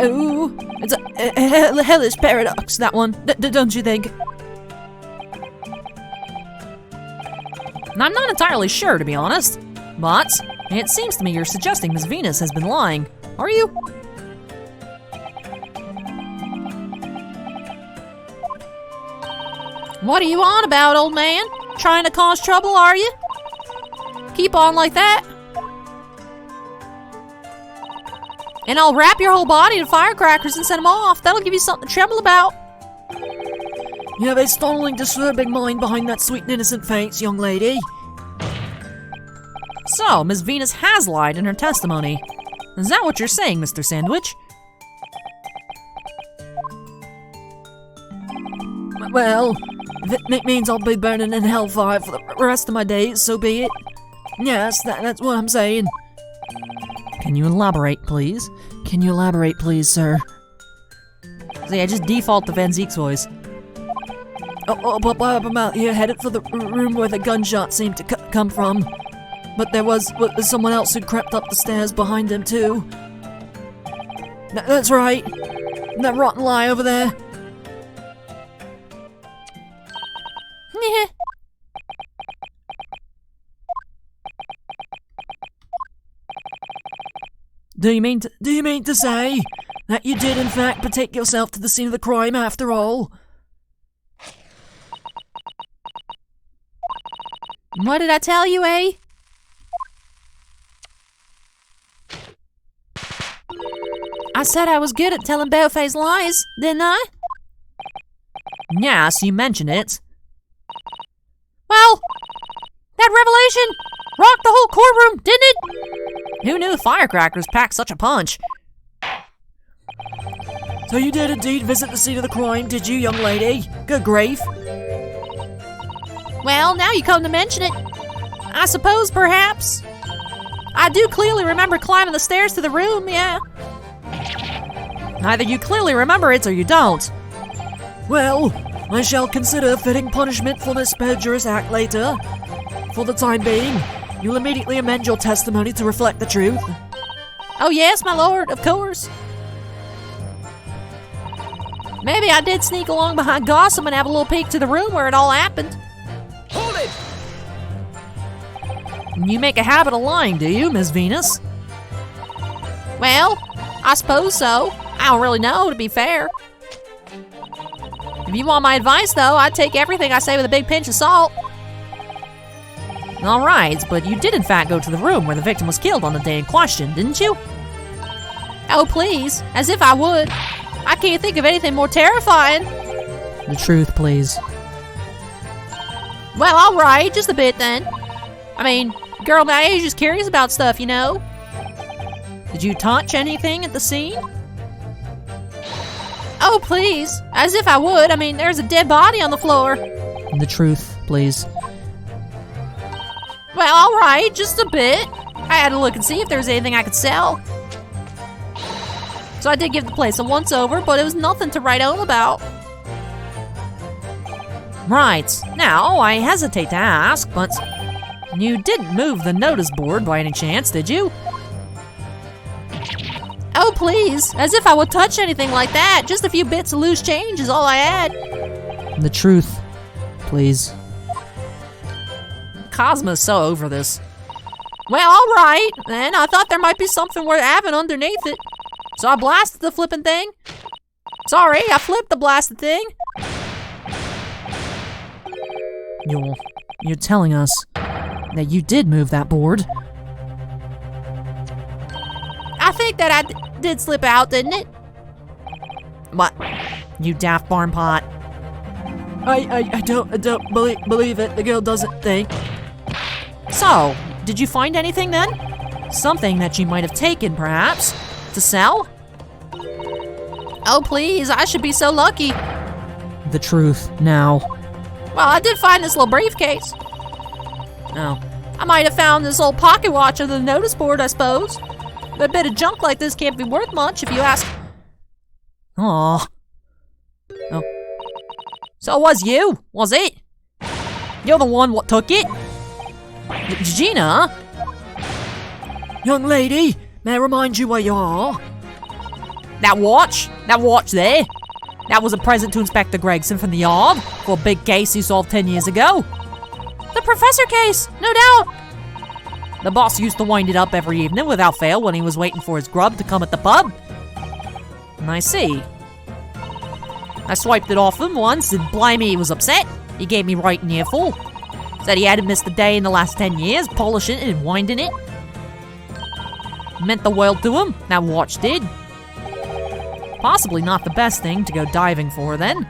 Oh, it's a hellish paradox, that one, don't you think? I'm not entirely sure, to be honest. But it seems to me you're suggesting Miss Venus has been lying. Are you? What are you on about, old man? Trying to cause trouble, are you? Keep on like that. And I'll wrap your whole body in firecrackers and set them off. That'll give you something to tremble about. You have a startling, disturbing mind behind that sweet and innocent face, young lady. So, Miss Venus has lied in her testimony. Is that what you're saying, Mr. Sandwich? Well, if it means I'll be burning in hellfire for the rest of my days, so be it. Yes, that's what I'm saying. Can you elaborate, please? Can you elaborate, please, sir? See, I just default to Van Zeek's voice. But I'm out here headed for the room where the gunshot seemed to come from. But there was someone else who crept up the stairs behind him, too. That's right. That rotten lie over there. Do you mean to say that you did in fact betake yourself to the scene of the crime after all? What did I tell you, eh? I said I was good at telling bare-faced lies, didn't I? Yes, you mentioned it. Well, that revelation rocked the whole courtroom, didn't it? Who knew firecrackers packed such a punch? So you did indeed visit the scene of the crime, did you, young lady? Good grief. Well, now you come to mention it. I suppose, perhaps. I do clearly remember climbing the stairs to the room, yeah. Either you clearly remember it or you don't. Well, I shall consider fitting punishment for this perjurious act later. For the time being, you'll immediately amend your testimony to reflect the truth. Oh yes, my lord, of course. Maybe I did sneak along behind Gossam and have a little peek to the room where it all happened. Hold it! You make a habit of lying, do you, Miss Venus? Well, I suppose so. I don't really know, to be fair. If you want my advice, though, I'd take everything I say with a big pinch of salt. All right, but you did in fact go to the room where the victim was killed on the day in question, didn't you? Oh, please. As if I would. I can't think of anything more terrifying. The truth, please. Well, all right, just a bit then. I mean, girl my age is curious about stuff, you know. Did you touch anything at the scene? Oh, please. As if I would. I mean, there's a dead body on the floor. The truth, please. Well, all right, just a bit. I had to look and see if there was anything I could sell. So I did give the place a once-over, but it was nothing to write home about. Right. Now, I hesitate to ask, but you didn't move the notice board by any chance, did you? Oh, please. As if I would touch anything like that. Just a few bits of loose change is all I had. The truth, please. Cosmo's so over this. Well, all right. Then I thought there might be something worth having underneath it. So I blasted the flipping thing. Sorry, I flipped the blasted thing. You're telling us that you did move that board? I think that I did slip out, didn't it? What? You daft barn pot. I don't believe it. The girl doesn't think. So, did you find anything then? Something that you might have taken, perhaps? To sell? Oh, please, I should be so lucky. The truth, now. Well, I did find this little briefcase. Oh. I might have found this old pocket watch under the notice board, I suppose. But a bit of junk like this can't be worth much if you ask. Aw. Oh. So it was you, was it? You're the one what took it? Gina? Young lady, may I remind you where you are? That watch there? That was a present to Inspector Gregson from the yard for a big case he solved 10 years ago. The professor case, no doubt. The boss used to wind it up every evening without fail when he was waiting for his grub to come at the pub. And I see. I swiped it off him once, and blimey, he was upset. He gave me right an earful. Said he hadn't missed a day in the last 10 years, polishing it and winding it. Meant the world to him, that watch did. Possibly not the best thing to go diving for, then.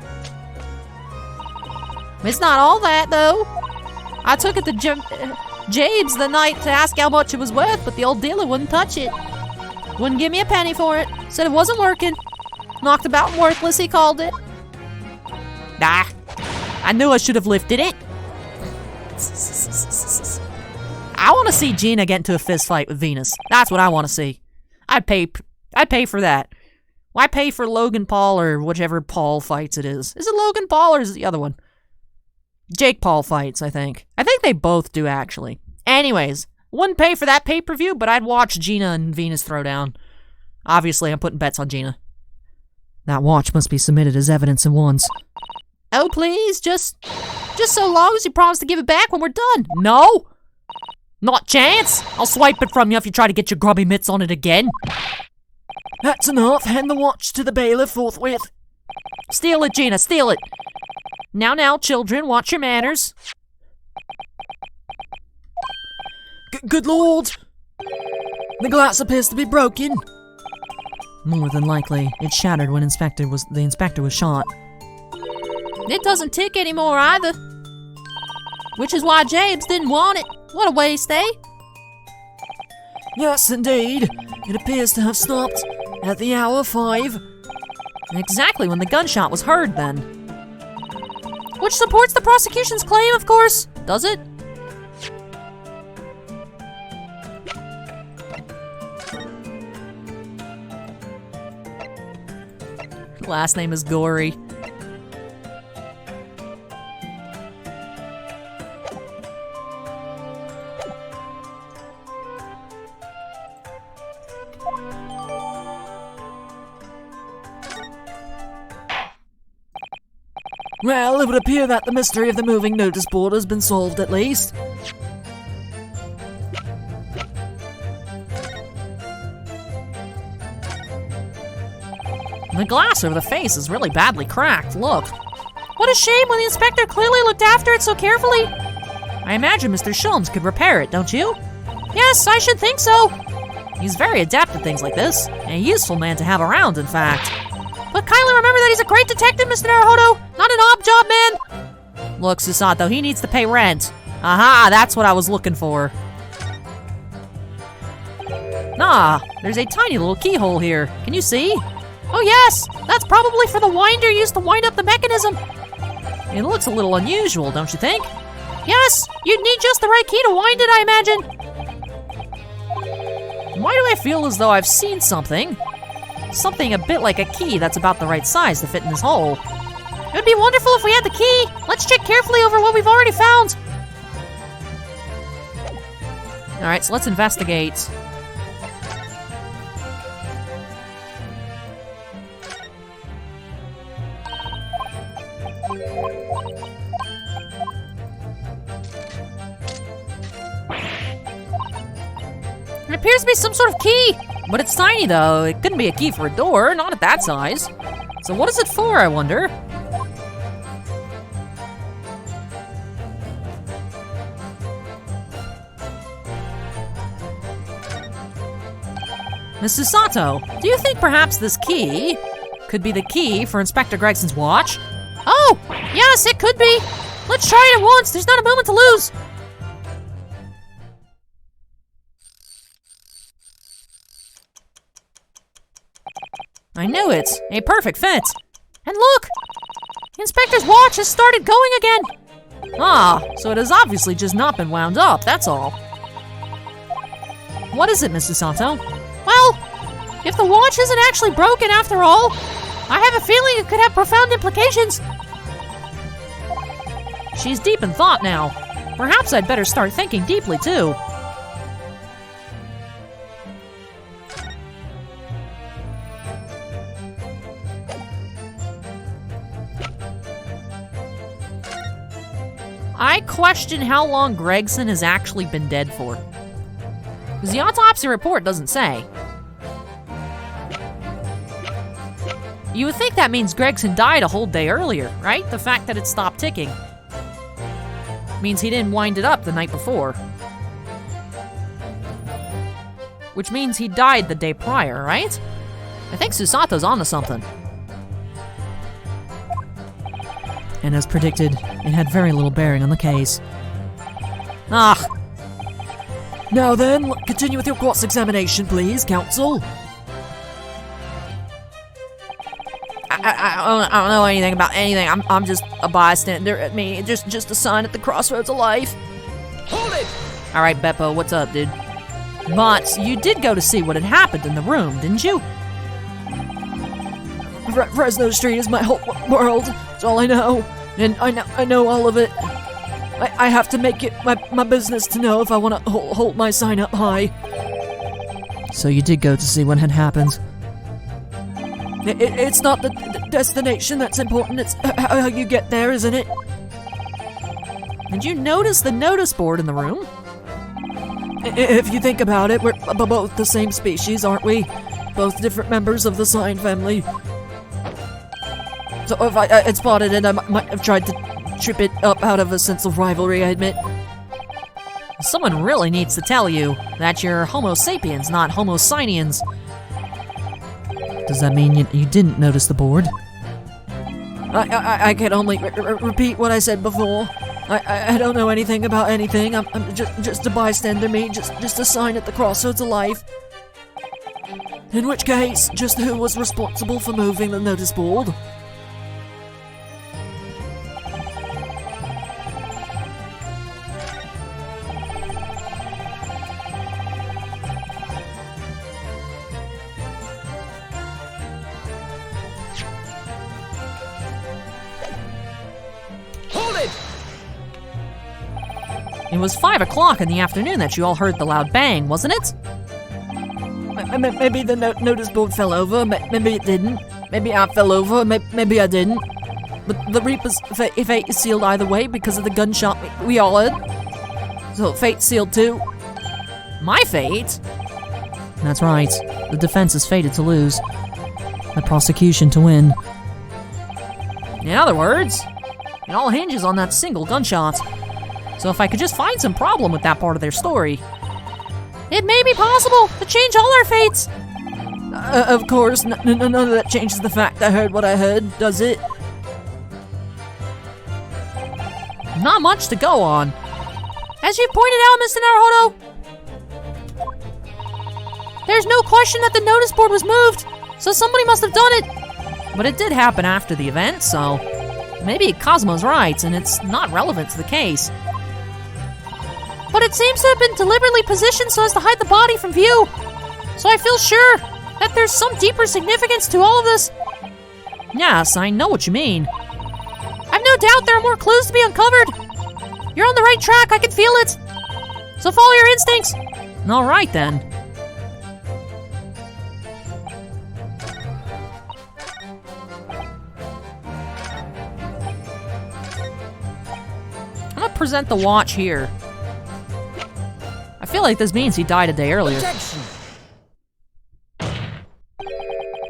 It's not all that, though. I took it to Jabe's the night to ask how much it was worth, but the old dealer wouldn't touch it. Wouldn't give me a penny for it. Said it wasn't working. Knocked about and worthless, he called it. Ah, I knew I should have lifted it. I want to see Gina get into a fist fight with Venus. That's what I want to see. I'd pay for that. Why pay for Logan Paul or whichever Paul fights it is? Is it Logan Paul or is it the other one? Jake Paul fights, I think. I think they both do, actually. Anyways, wouldn't pay for that pay-per-view, but I'd watch Gina and Venus throw down. Obviously, I'm putting bets on Gina. That watch must be submitted as evidence at once. Oh, please, just so long as you promise to give it back when we're done. No! Not chance! I'll swipe it from you if you try to get your grubby mitts on it again. That's enough. Hand the watch to the bailiff forthwith. Steal it, Gina, steal it. Now, children, watch your manners. Good lord! The glass appears to be broken. More than likely, it shattered when the inspector was shot. It doesn't tick anymore either. Which is why James didn't want it. What a waste, eh? Yes, indeed. It appears to have stopped at the hour 5. Exactly when the gunshot was heard, then. Which supports the prosecution's claim, of course. Does it? Last name is Gory. Well, it would appear that the mystery of the moving notice board has been solved at least. The glass over the face is really badly cracked, look. What a shame when the inspector clearly looked after it so carefully. I imagine Mr. Shulms could repair it, don't you? Yes, I should think so. He's very adept at things like this, and a useful man to have around, in fact. But kindly remember that he's a great detective, Mr. Naruhodo, not an odd job man. Look, Susato, he needs to pay rent. Aha, that's what I was looking for. Ah, there's a tiny little keyhole here. Can you see? Oh yes, that's probably for the winder used to wind up the mechanism. It looks a little unusual, don't you think? Yes, you'd need just the right key to wind it, I imagine. Why do I feel as though I've seen something? Something a bit like a key that's about the right size to fit in this hole. It would be wonderful if we had the key. Let's check carefully over what we've already found. Alright, so let's investigate. It appears to be some sort of key, but it's tiny though. It couldn't be a key for a door, not at that size. So what is it for, I wonder? Miss Susato, do you think perhaps this key could be the key for Inspector Gregson's watch? Oh, yes, it could be. Let's try it at once. There's not a moment to lose. I knew it. A perfect fit. And look! The inspector's watch has started going again. Ah, so it has obviously just not been wound up, that's all. What is it, Miss Susato? Well, if the watch isn't actually broken after all, I have a feeling it could have profound implications. She's deep in thought now. Perhaps I'd better start thinking deeply, too. I question how long Gregson has actually been dead for. Because the autopsy report doesn't say. You would think that means Gregson died a whole day earlier, right? The fact that it stopped ticking means he didn't wind it up the night before. Which means he died the day prior, right? I think Susato's onto something. And as predicted, it had very little bearing on the case. Ah, Now then, continue with your cross-examination, please, counsel. I don't know anything about anything. I'm just a bystander. I mean, just a sign at the crossroads of life. Hold it! All right, Beppo, what's up, dude? But you did go to see what had happened in the room, didn't you? Fresno Street is my whole world. It's all I know. And I know all of it. I have to make it my business to know if I want to hold my sign up high. So you did go to see what had happened. It's not the destination that's important. It's how you get there, isn't it? Did you notice the notice board in the room? If you think about it, we're both the same species, aren't we? Both different members of the sign family. So if I had spotted it, I might have tried to trip it up out of a sense of rivalry, I admit. Someone really needs to tell you that you're Homo sapiens, not Homo sinians. Does that mean you didn't notice the board? I can only repeat what I said before. I don't know anything about anything. I'm just a bystander, me, just a sign at the crossroads of life. In which case, just who was responsible for moving the notice board? It was 5 o'clock in the afternoon that you all heard the loud bang, wasn't it? Maybe the notice board fell over, maybe it didn't. Maybe I fell over, maybe I didn't. But the Reaper's fate is sealed either way because of the gunshot we all heard. So fate's sealed too. My fate? That's right. The defense is fated to lose. The prosecution to win. In other words, it all hinges on that single gunshot. So if I could just find some problem with that part of their story, it may be possible to change all our fates. Of course, none of that changes the fact I heard what I heard, does it? Not much to go on. As you pointed out, Mr. Naruhodo, there's no question that the notice board was moved, so somebody must have done it. But it did happen after the event, so maybe Cosmo's right, and it's not relevant to the case. But it seems to have been deliberately positioned so as to hide the body from view. So I feel sure that there's some deeper significance to all of this. Yes, I know what you mean. I've no doubt there are more clues to be uncovered. You're on the right track, I can feel it. So follow your instincts. All right then. I'm gonna present the watch here. I feel like this means he died a day earlier. Objection.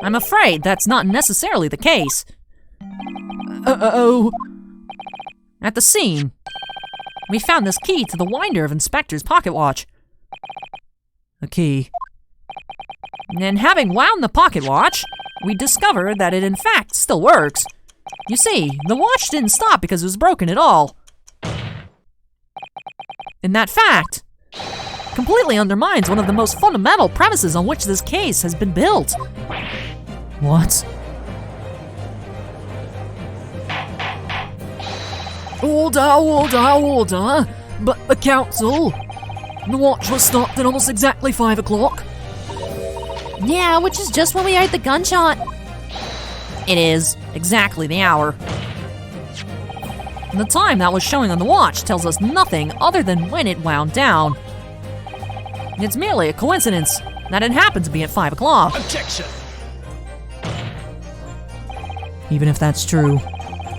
I'm afraid that's not necessarily the case. Uh-oh. At the scene, we found this key to the winder of Inspector's pocket watch. A key. And having wound the pocket watch, we discovered that it in fact still works. You see, the watch didn't stop because it was broken at all. And that fact completely undermines one of the most fundamental premises on which this case has been built. What? Order. But the council, the watch was stopped at almost exactly 5 o'clock. Yeah, which is just when we heard the gunshot. It is exactly the hour. The time that was showing on the watch tells us nothing other than when it wound down. It's merely a coincidence that it happened to be at 5 o'clock. Objection. Even if that's true,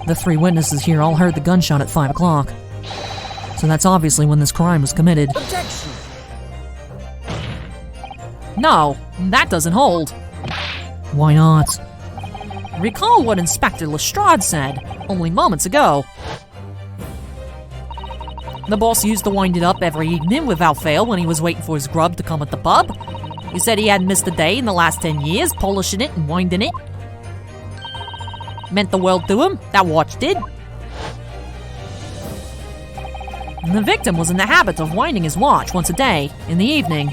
the 3 witnesses here all heard the gunshot at 5 o'clock. So that's obviously when this crime was committed. Objection. No, that doesn't hold. Why not? Recall what Inspector Lestrade said only moments ago. The boss used to wind it up every evening without fail when he was waiting for his grub to come at the pub. He said he hadn't missed a day in the last 10 years polishing it and winding it. Meant the world to him, that watch did. And the victim was in the habit of winding his watch once a day, in the evening.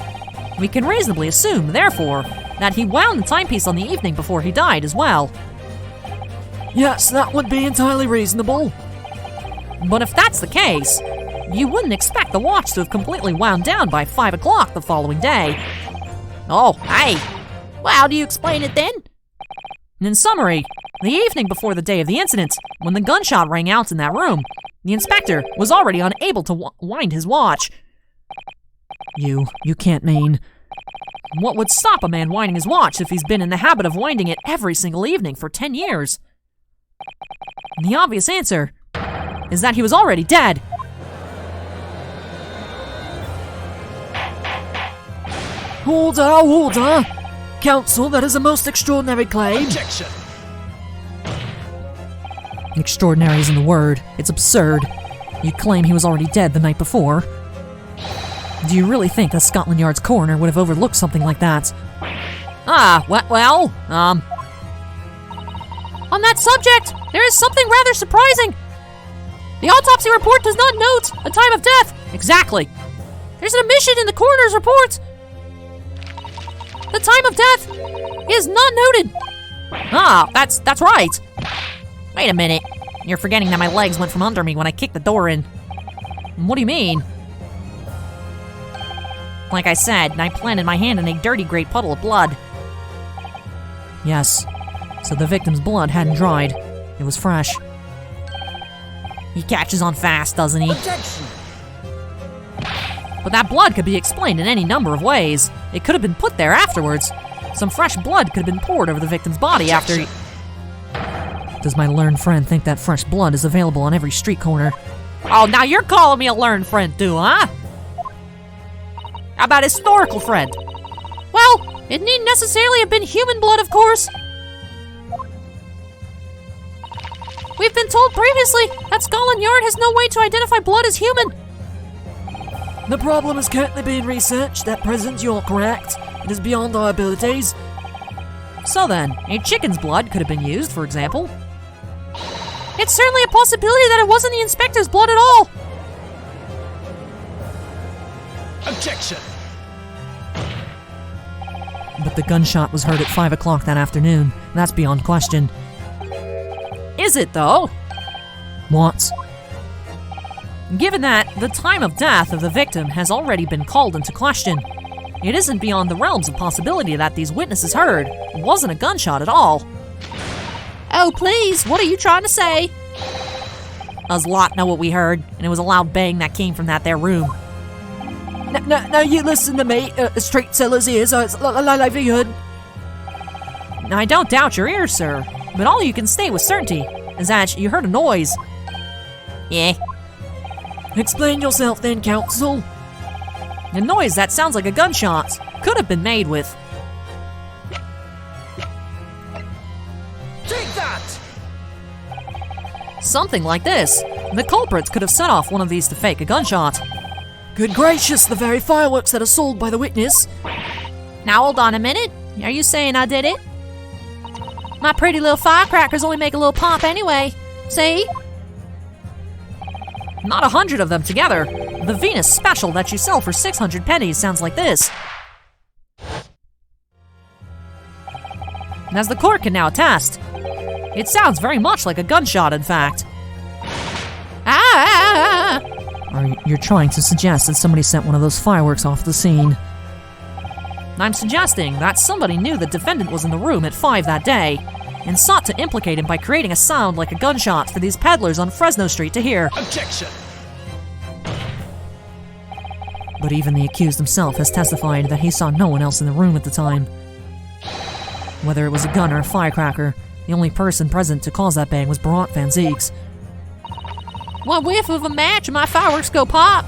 We can reasonably assume, therefore, that he wound the timepiece on the evening before he died as well. Yes, that would be entirely reasonable. But if that's the case, you wouldn't expect the watch to have completely wound down by 5 o'clock the following day. Oh, hey! Well, how do you explain it then? In summary, the evening before the day of the incident, when the gunshot rang out in that room, the inspector was already unable to wind his watch. You can't mean... What would stop a man winding his watch if he's been in the habit of winding it every single evening for 10 years? And the obvious answer is that he was already dead. Order! Counsel, that is a most extraordinary claim. Objection! Extraordinary isn't the word. It's absurd. You claim he was already dead the night before. Do you really think that Scotland Yard's coroner would have overlooked something like that? Well, on that subject, there is something rather surprising. The autopsy report does not note a time of death. Exactly. There's an omission in the coroner's report. The time of death is not noted. That's right. Wait a minute. You're forgetting that my legs went from under me when I kicked the door in. What do you mean? Like I said, I planted my hand in a dirty gray puddle of blood. Yes. So the victim's blood hadn't dried. It was fresh. He catches on fast, doesn't he? Objection! But that blood could be explained in any number of ways. It could have been put there afterwards. Some fresh blood could have been poured over the victim's body after he... Does my learned friend think that fresh blood is available on every street corner? Oh, now you're calling me a learned friend too, huh? How about historical friend? Well, it needn't necessarily have been human blood, of course. We've been told previously that Scotland Yard has no way to identify blood as human. The problem is currently being researched. At present, you're correct. It is beyond our abilities. So then, a chicken's blood could have been used, for example. It's certainly a possibility that it wasn't the inspector's blood at all. Objection! But the gunshot was heard at 5 o'clock that afternoon. That's beyond question. Is it, though? What? Given that the time of death of the victim has already been called into question, it isn't beyond the realms of possibility that these witnesses heard it wasn't a gunshot at all. Oh, please, what are you trying to say? Us lot know what we heard, and it was a loud bang that came from that there room. No, you listen to me. Street seller's ears are its livelihood. Now, I don't doubt your ears, sir, but all you can state with certainty is that you heard a noise. Yeah. Explain yourself then, counsel. A noise that sounds like a gunshot could have been made with... Take that! something like this. The culprits could have set off one of these to fake a gunshot. Good gracious, the very fireworks that are sold by the witness. Now hold on a minute. Are you saying I did it? My pretty little firecrackers only make a little pop anyway. See? Not 100 of them together. The Venus special that you sell for 600 pennies sounds like this. And as the court can now attest, it sounds very much like a gunshot, in fact. You're trying to suggest that somebody sent one of those fireworks off the scene. I'm suggesting that somebody knew the defendant was in the room at 5 that day and sought to implicate him by creating a sound like a gunshot for these peddlers on Fresno Street to hear. Objection! But even the accused himself has testified that he saw no one else in the room at the time. Whether it was a gun or a firecracker, the only person present to cause that bang was Barat Van Zeeks. One whiff of a match and my fireworks go pop.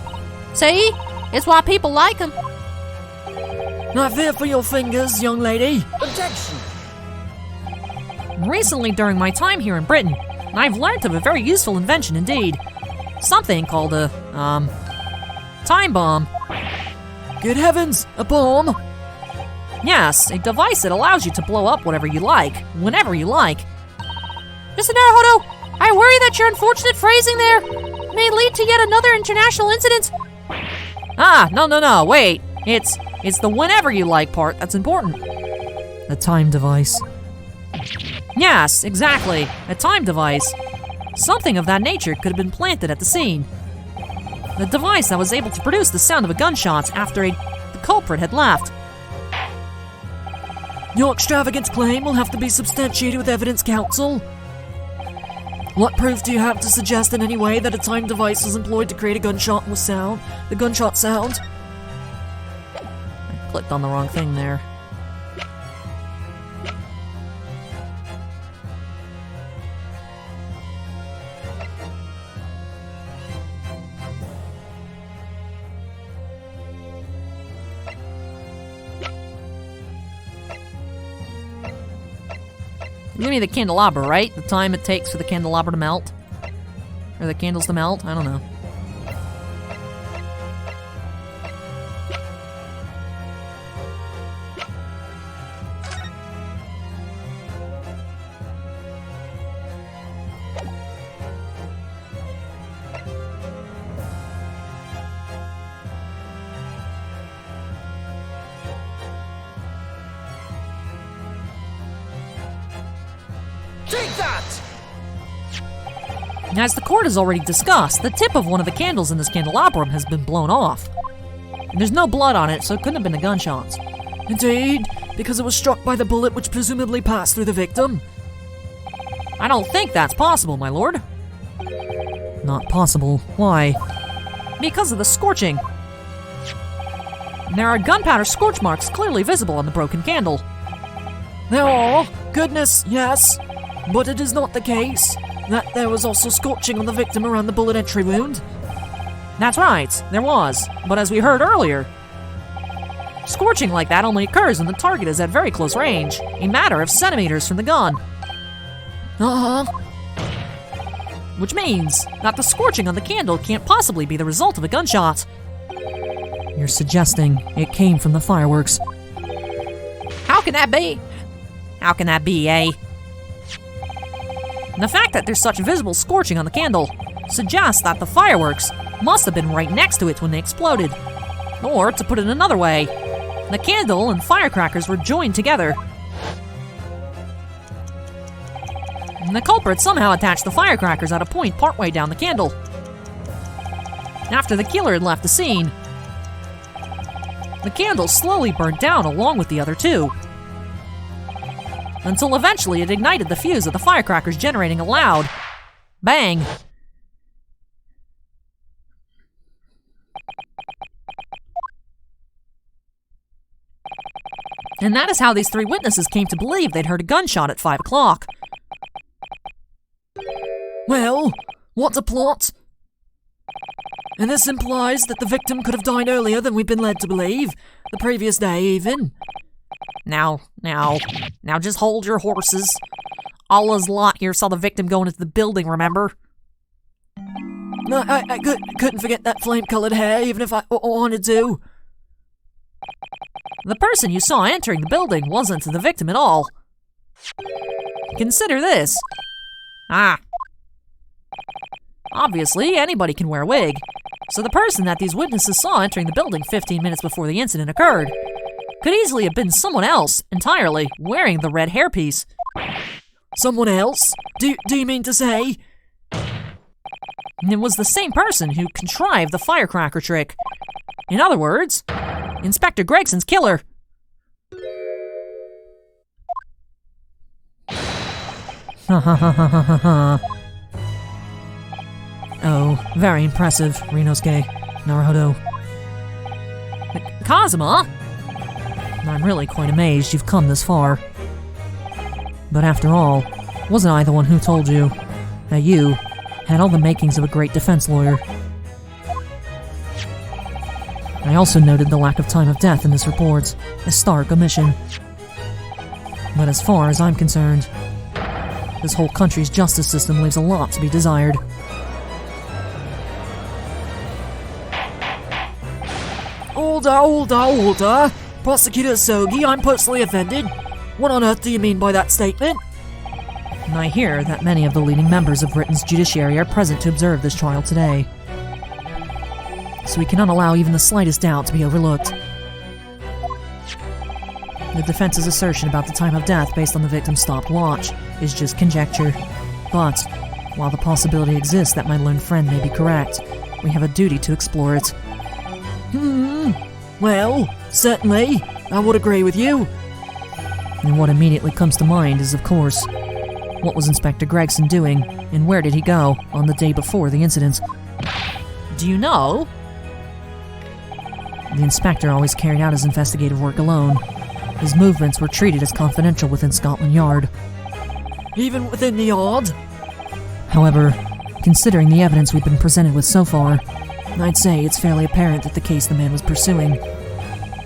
See? It's why people like them. Not fear for your fingers, young lady. Objection! Recently, during my time here in Britain, I've learnt of a very useful invention indeed. Something called a, time bomb. Good heavens, a bomb? Yes, a device that allows you to blow up whatever you like, whenever you like. Mr. Naruhodo, I worry that your unfortunate phrasing there may lead to yet another international incident. No, wait. It's the whenever you like part that's important. A time device. Yes, exactly. A time device. Something of that nature could have been planted at the scene. The device that was able to produce the sound of a gunshot after the culprit had left. Your extravagant claim will have to be substantiated with evidence, counsel. What proof do you have to suggest in any way that a time device was employed to create a gunshot with sound? The gunshot sound? I clicked on the wrong thing there. You mean the candelabra, right? The time it takes for the candelabra to melt? Or the candles to melt? I don't know. Take that! As the court has already discussed, the tip of one of the candles in this candelabrum has been blown off. And there's no blood on it, so it couldn't have been the gunshots. Indeed, because it was struck by the bullet which presumably passed through the victim. I don't think that's possible, my lord. Not possible. Why? Because of the scorching. There are gunpowder scorch marks clearly visible on the broken candle. There are, goodness, yes. But it is not the case that there was also scorching on the victim around the bullet entry wound. That's right, there was. But as we heard earlier, scorching like that only occurs when the target is at very close range, a matter of centimeters from the gun. Uh-huh. Which means that the scorching on the candle can't possibly be the result of a gunshot. You're suggesting it came from the fireworks. How can that be? How can that be, eh? The fact that there's such visible scorching on the candle suggests that the fireworks must have been right next to it when they exploded. Or, to put it another way, the candle and firecrackers were joined together. And the culprit somehow attached the firecrackers at a point partway down the candle. After the killer had left the scene, the candle slowly burned down along with the other two, until eventually it ignited the fuse of the firecrackers, generating a loud bang. And that is how these three witnesses came to believe they'd heard a gunshot at 5 o'clock. Well, what's a plot? And this implies that the victim could have died earlier than we've been led to believe, the previous day even. Now, just hold your horses. Allah's lot here saw the victim going into the building, remember? No, I couldn't forget that flame-colored hair, even if I wanted to. The person you saw entering the building wasn't the victim at all. Consider this. Obviously, anybody can wear a wig, so the person that these witnesses saw entering the building 15 minutes before the incident occurred could easily have been someone else entirely wearing the red hairpiece. Someone else? Do you mean to say? It was the same person who contrived the firecracker trick. In other words, Inspector Gregson's killer. Oh, very impressive, Rinosuke. Naruhodo. Kazuma? I'm really quite amazed you've come this far. But after all, wasn't I the one who told you that you had all the makings of a great defense lawyer? I also noted the lack of time of death in this report, a stark omission. But as far as I'm concerned, this whole country's justice system leaves a lot to be desired. Order! Prosecutor Sogi, I'm personally offended. What on earth do you mean by that statement? And I hear that many of the leading members of Britain's judiciary are present to observe this trial today. So we cannot allow even the slightest doubt to be overlooked. The defense's assertion about the time of death based on the victim's stopwatch is just conjecture. But, while the possibility exists that my learned friend may be correct, we have a duty to explore it. Well, certainly, I would agree with you. And what immediately comes to mind is, of course, what was Inspector Gregson doing, and where did he go on the day before the incident? Do you know? The inspector always carried out his investigative work alone. His movements were treated as confidential within Scotland Yard. Even within the yard? However, considering the evidence we've been presented with so far, I'd say it's fairly apparent that the case the man was pursuing.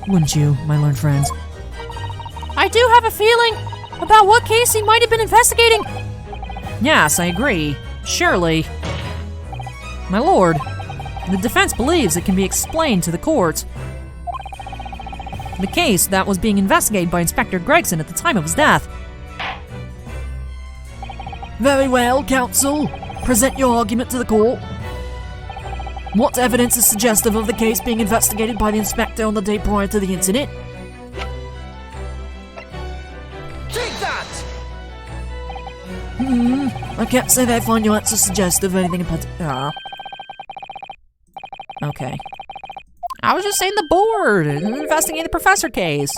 Wouldn't you, my learned friends? I do have a feeling About what case he might have been investigating? Yes, I agree. Surely. My lord, the defense believes it can be explained to the court. The case that was being investigated by Inspector Gregson at the time of his death. Very well, counsel. Present your argument to the court. What evidence is suggestive of the case being investigated by the inspector on the day prior to the incident? Take that! I can't say that I find your answer suggestive of anything in particular. Okay. I was just saying the board investigating the professor case.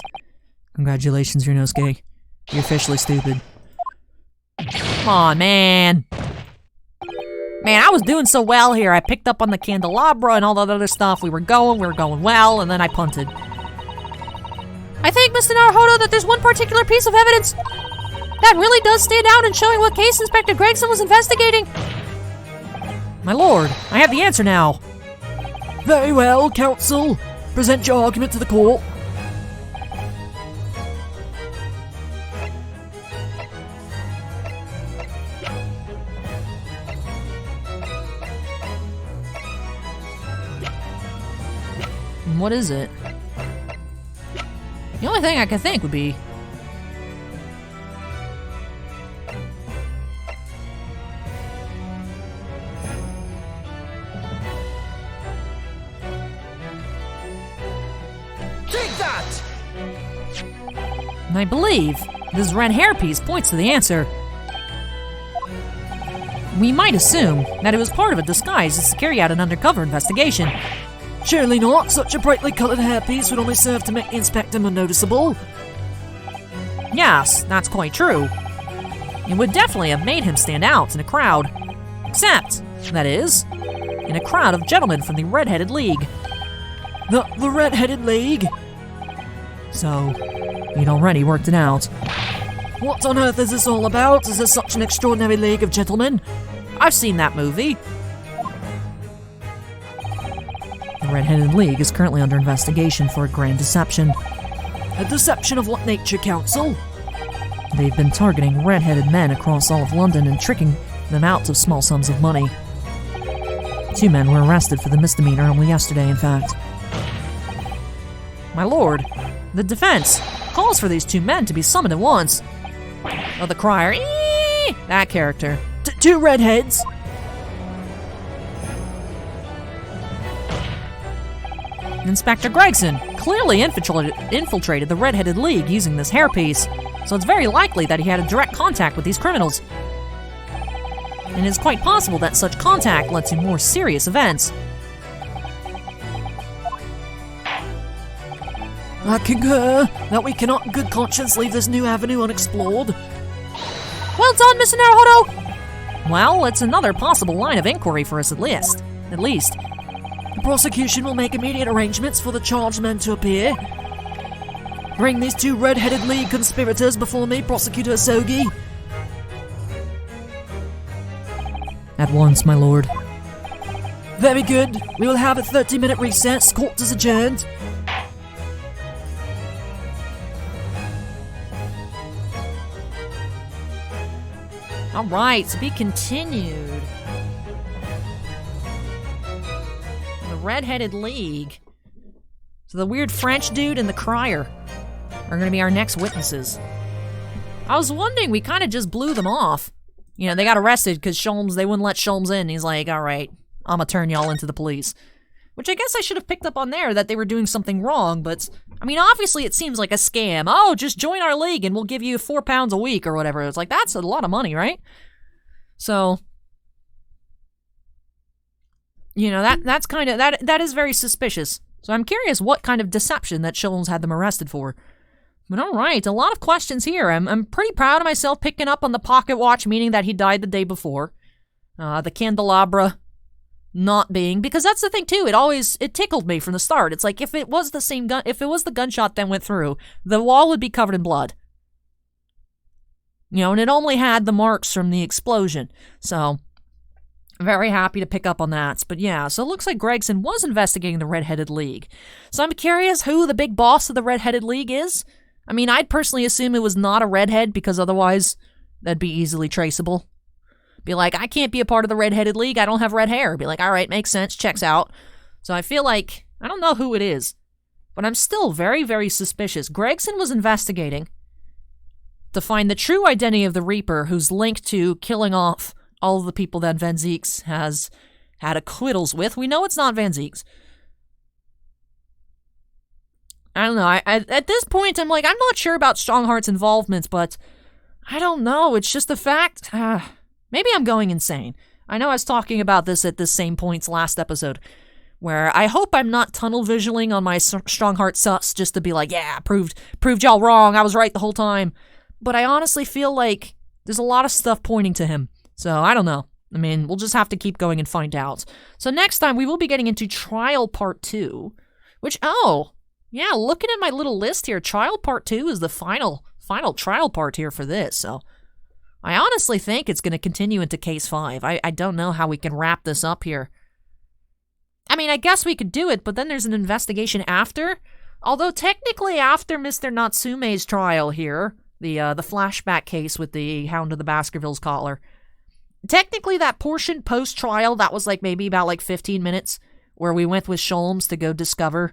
Congratulations, Ryunosuke. You're officially stupid. Come on, man. Man, I was doing so well here. I picked up on the candelabra and all that other stuff. We were going well, and then I punted. I think, Mr. Naruhodo, that there's one particular piece of evidence that really does stand out in showing what case Inspector Gregson was investigating. My lord, I have the answer now. Very well, counsel. Present your argument to the court. What is it? The only thing I can think would be... Take that! And I believe this red hairpiece points to the answer. We might assume that it was part of a disguise to carry out an undercover investigation. Surely not. Such a brightly coloured hairpiece would only serve to make the inspector more noticeable. Yes, that's quite true. It would definitely have made him stand out in a crowd. Except, that is, in a crowd of gentlemen from the Red-Headed League. The Red-Headed League? So, you'd already worked it out. What on earth is this all about? Is there such an extraordinary league of gentlemen? I've seen that movie. The Red-Headed League is currently under investigation for a grand deception. A deception of what nature, counsel? They've been targeting red-headed men across all of London and tricking them out of small sums of money. 2 men were arrested for the misdemeanor only yesterday, in fact. My lord, the defense calls for these 2 men to be summoned at once. Oh, the crier, eee! That character. 2 redheads? Inspector Gregson clearly infiltrated the Red-Headed League using this hairpiece, so it's very likely that he had a direct contact with these criminals. And it's quite possible that such contact led to more serious events. I concur that we cannot in good conscience leave this new avenue unexplored. Well done, Mr. Naruhodo! Well, it's another possible line of inquiry for us at least. The prosecution will make immediate arrangements for the charged men to appear. Bring these 2 Red-Headed League conspirators before me, Prosecutor Asogi. At once, my lord. Very good. We will have a 30-minute recess. Court is adjourned. Alright, to be continued. The Red-Headed League. So the weird French dude and the crier are going to be our next witnesses. I was wondering, we kind of just blew them off. You know, they got arrested because they wouldn't let Sholmes in. He's like, alright, I'm gonna turn y'all into the police. Which I guess I should have picked up on there, that they were doing something wrong, but... I mean, obviously it seems like a scam. Oh, just join our league and we'll give you £4 a week or whatever. It's like, that's a lot of money, right? So... You know, that's kind of... That is very suspicious. So I'm curious what kind of deception that Sholmes had them arrested for. But alright, a lot of questions here. I'm pretty proud of myself picking up on the pocket watch, meaning that he died the day before. The candelabra not being, because that's the thing too, it tickled me from the start. It's like, if it was the same gun, if it was the gunshot that went through, the wall would be covered in blood. You know, and it only had the marks from the explosion. So, very happy to pick up on that. But yeah, so it looks like Gregson was investigating the Red-Headed League. So I'm curious who the big boss of the Red-Headed League is. I mean, I'd personally assume it was not a redhead because otherwise that'd be easily traceable. Be like, I can't be a part of the redheaded league. I don't have red hair. Be like, all right, makes sense. Checks out. So I feel like, I don't know who it is, but I'm still very, very suspicious. Gregson was investigating to find the true identity of the Reaper who's linked to killing off all of the people that Van Zieks has had acquittals with. We know it's not Van Zieks. I don't know. I at this point, I'm like, I'm not sure about Strongheart's involvement, but I don't know. It's just the fact. Maybe I'm going insane. I know I was talking about this at the same points last episode, where I hope I'm not tunnel visioning on my Strongheart sus just to be like, yeah, proved y'all wrong. I was right the whole time. But I honestly feel like there's a lot of stuff pointing to him. So I don't know. I mean, we'll just have to keep going and find out. So next time we will be getting into Trial Part 2, which, yeah, looking at my little list here, Trial Part 2 is the final trial part here for this, so I honestly think it's going to continue into Case 5. I don't know how we can wrap this up here. I mean, I guess we could do it, but then there's an investigation after. Although, technically, after Mr. Natsume's trial here, the flashback case with the Hound of the Baskervilles collar, technically that portion post-trial, that was like maybe about like 15 minutes, where we went with Sholmes to go discover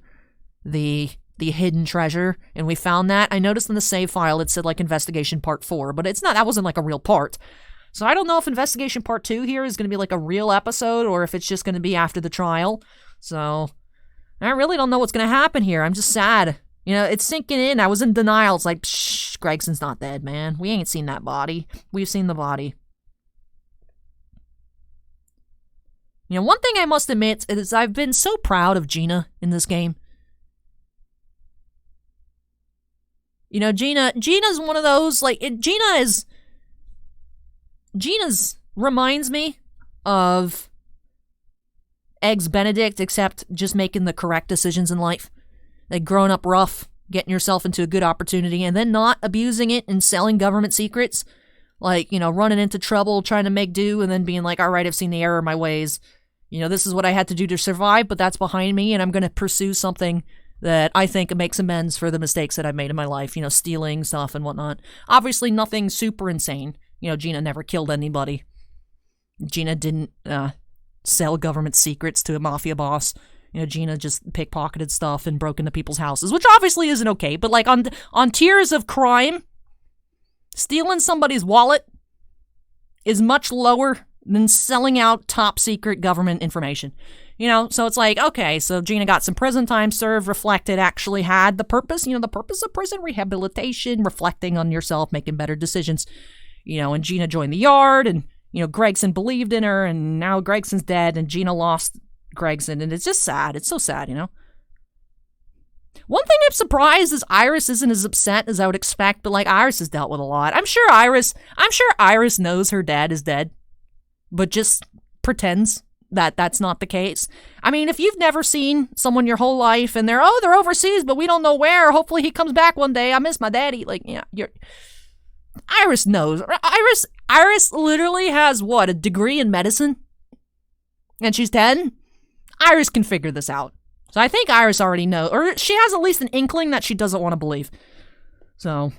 the hidden treasure, and we found that. I noticed in the save file it said like Investigation Part 4, but it's not, that wasn't like a real part. So I don't know if Investigation Part 2 here is going to be like a real episode, or if it's just going to be after the trial. So I really don't know what's going to happen here. I'm just sad. You know, it's sinking in. I was in denial. It's like, psh, Gregson's not dead, man. We ain't seen that body. We've seen the body. You know, one thing I must admit is I've been so proud of Gina in this game. You know, Gina's one of those, like, Gina's reminds me of Eggs Benedict, except just making the correct decisions in life. Like, growing up rough, getting yourself into a good opportunity, and then not abusing it and selling government secrets. Like, you know, running into trouble, trying to make do, and then being like, all right, I've seen the error of my ways. You know, this is what I had to do to survive, but that's behind me, and I'm going to pursue something that I think makes amends for the mistakes that I've made in my life, you know, stealing stuff and whatnot. Obviously, nothing super insane. You know, Gina never killed anybody. Gina didn't sell government secrets to a mafia boss. You know, Gina just pickpocketed stuff and broke into people's houses, which obviously isn't okay, but like on tiers of crime, stealing somebody's wallet is much lower than selling out top secret government information. You know, so it's like, okay, so Gina got some prison time served, reflected, actually had the purpose, you know, the purpose of prison rehabilitation, reflecting on yourself, making better decisions, you know, and Gina joined the yard, and, you know, Gregson believed in her, and now Gregson's dead, and Gina lost Gregson, and it's just sad. It's so sad, you know. One thing I'm surprised is Iris isn't as upset as I would expect, but, like, Iris has dealt with a lot. I'm sure Iris knows her dad is dead, but just pretends that that's not the case. I mean, if you've never seen someone your whole life and they're overseas, but we don't know where, hopefully he comes back one day, I miss my daddy, like, yeah, Iris knows. Iris literally has, what, a degree in medicine? And she's 10? Iris can figure this out. So I think Iris already knows, or she has at least an inkling that she doesn't want to believe. So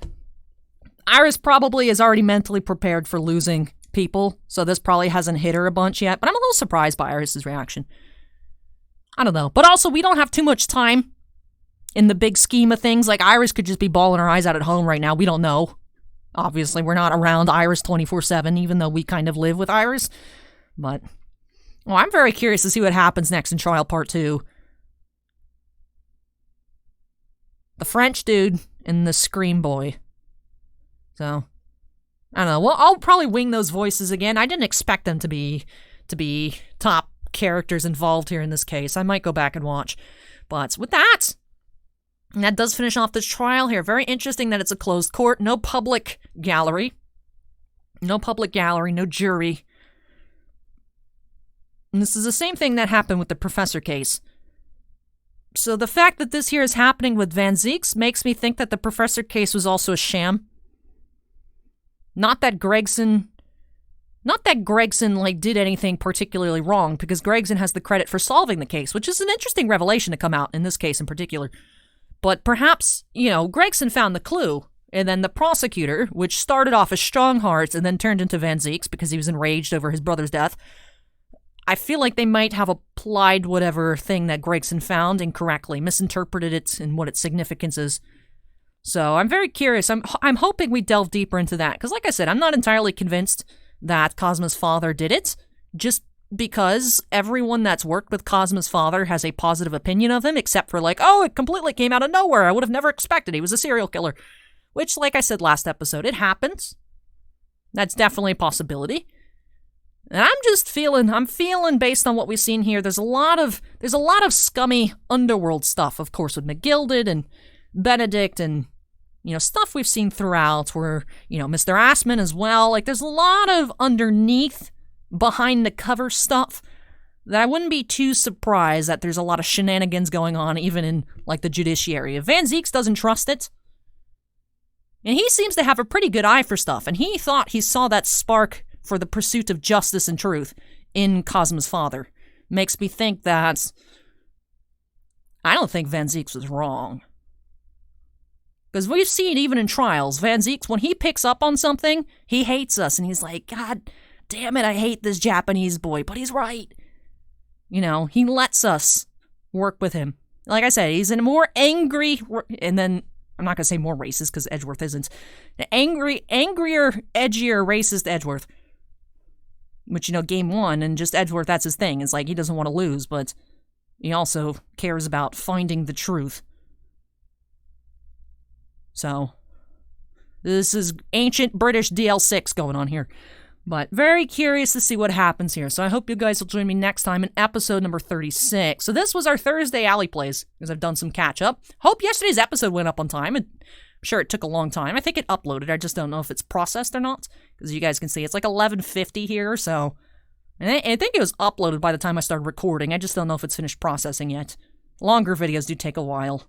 Iris probably is already mentally prepared for losing people, so this probably hasn't hit her a bunch yet, but I'm a little surprised by Iris's reaction. I don't know. But also, we don't have too much time in the big scheme of things. Like, Iris could just be bawling her eyes out at home right now. We don't know. Obviously, we're not around Iris 24/7, even though we kind of live with Iris. But, well, I'm very curious to see what happens next in Trial Part 2. The French dude and the Scream Boy. So, I don't know. Well, I'll probably wing those voices again. I didn't expect them to be top characters involved here in this case. I might go back and watch. But with that does finish off this trial here. Very interesting that it's a closed court. No public gallery. No jury. And this is the same thing that happened with the Professor case. So the fact that this here is happening with Van Zieks makes me think that the Professor case was also a sham. Not that Gregson, like, did anything particularly wrong, because Gregson has the credit for solving the case, which is an interesting revelation to come out in this case in particular. But perhaps, Gregson found the clue, and then the prosecutor, which started off as Stronghearts and then turned into Van Zeeks because he was enraged over his brother's death, I feel like they might have applied whatever thing that Gregson found incorrectly, misinterpreted it and what its significance is. So I'm very curious. I'm hoping we delve deeper into that, because like I said, I'm not entirely convinced that Cosmo's father did it, just because everyone that's worked with Cosmo's father has a positive opinion of him, except for it completely came out of nowhere. I would have never expected. He was a serial killer. Which, like I said last episode, it happens. That's definitely a possibility. And I'm feeling based on what we've seen here, there's a lot of scummy underworld stuff, of course, with McGilded and Benedict and, stuff we've seen throughout where, Mr. Assman as well. There's a lot of underneath, behind the cover stuff that I wouldn't be too surprised that there's a lot of shenanigans going on, even in, the judiciary. If Van Zeeks doesn't trust it, and he seems to have a pretty good eye for stuff, and he thought he saw that spark for the pursuit of justice and truth in Cosmo's father. Makes me think that I don't think Van Zeeks was wrong. Because we've seen, even in trials, Van Zeeks, when he picks up on something, he hates us, and he's like, God damn it, I hate this Japanese boy, but he's right. He lets us work with him. Like I said, he's in a more angry, and then, I'm not going to say more racist, because Edgeworth isn't. Angrier, edgier, racist Edgeworth. Which, game one, and just Edgeworth, that's his thing. It's he doesn't want to lose, but he also cares about finding the truth. So, this is ancient British DL6 going on here. But very curious to see what happens here. So I hope you guys will join me next time in episode number 36. So this was our Thursday Alley Plays, because I've done some catch-up. Hope yesterday's episode went up on time. I'm sure it took a long time. I think it uploaded. I just don't know if it's processed or not. Because you guys can see, it's 11:50 here, so... And I think it was uploaded by the time I started recording. I just don't know if it's finished processing yet. Longer videos do take a while.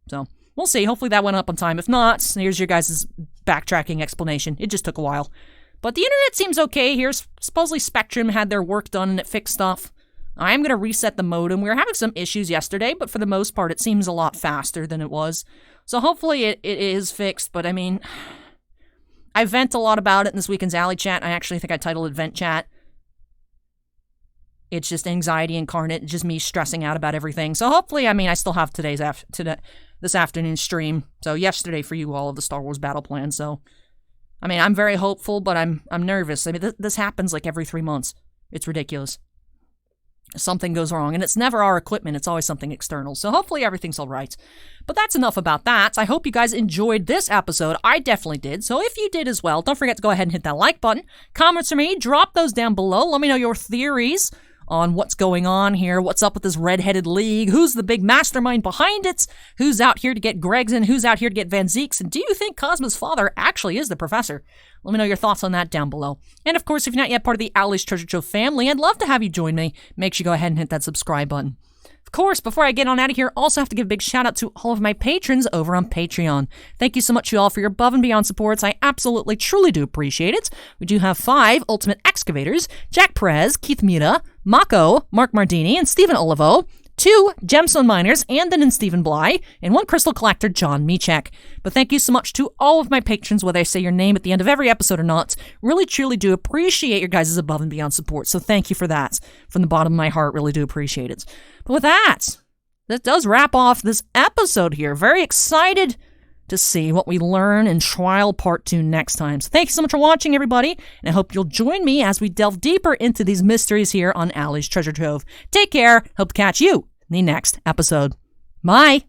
So, we'll see. Hopefully that went up on time. If not, here's your guys' backtracking explanation. It just took a while. But the internet seems okay here. Supposedly Spectrum had their work done and it fixed stuff. I am going to reset the modem. We were having some issues yesterday, but for the most part, it seems a lot faster than it was. So hopefully it is fixed, but I vent a lot about it in this weekend's Alley Chat. I actually think I titled it Vent Chat. It's just anxiety incarnate, just me stressing out about everything. So hopefully, I still have this afternoon's stream. So yesterday for you all of the Star Wars battle plan, so... I'm very hopeful, but I'm nervous. This happens every 3 months. It's ridiculous. Something goes wrong, and it's never our equipment. It's always something external. So hopefully everything's all right. But that's enough about that. I hope you guys enjoyed this episode. I definitely did. So if you did as well, don't forget to go ahead and hit that like button. Comments from me, drop those down below. Let me know your theories on what's going on here, what's up with this red-headed league, who's the big mastermind behind it, who's out here to get Gregson, who's out here to get Van Zeeks, and do you think Cosmo's father actually is the professor? Let me know your thoughts on that down below. And of course, if you're not yet part of the Alley's Treasure Trove family, I'd love to have you join me. Make sure you go ahead and hit that subscribe button. Of course, before I get on out of here, also have to give a big shout out to all of my patrons over on Patreon. Thank you so much, you all, for your above and beyond supports. I absolutely, truly do appreciate it. We do have 5 Ultimate Excavators: Jack Perez, Keith Mita, Mako, Mark Mardini, and Stephen Olivo, 2 Gemstone Miners, Andon and Stephen Bly, and 1 Crystal Collector, John Michek. But thank you so much to all of my patrons, whether I say your name at the end of every episode or not. Really, truly do appreciate your guys' above and beyond support, so thank you for that. From the bottom of my heart, really do appreciate it. But with that does wrap off this episode here. Very excited to see what we learn in Trial Part 2 next time. So thank you so much for watching, everybody, and I hope you'll join me as we delve deeper into these mysteries here on Alley's Treasure Trove. Take care. Hope to catch you in the next episode. Bye.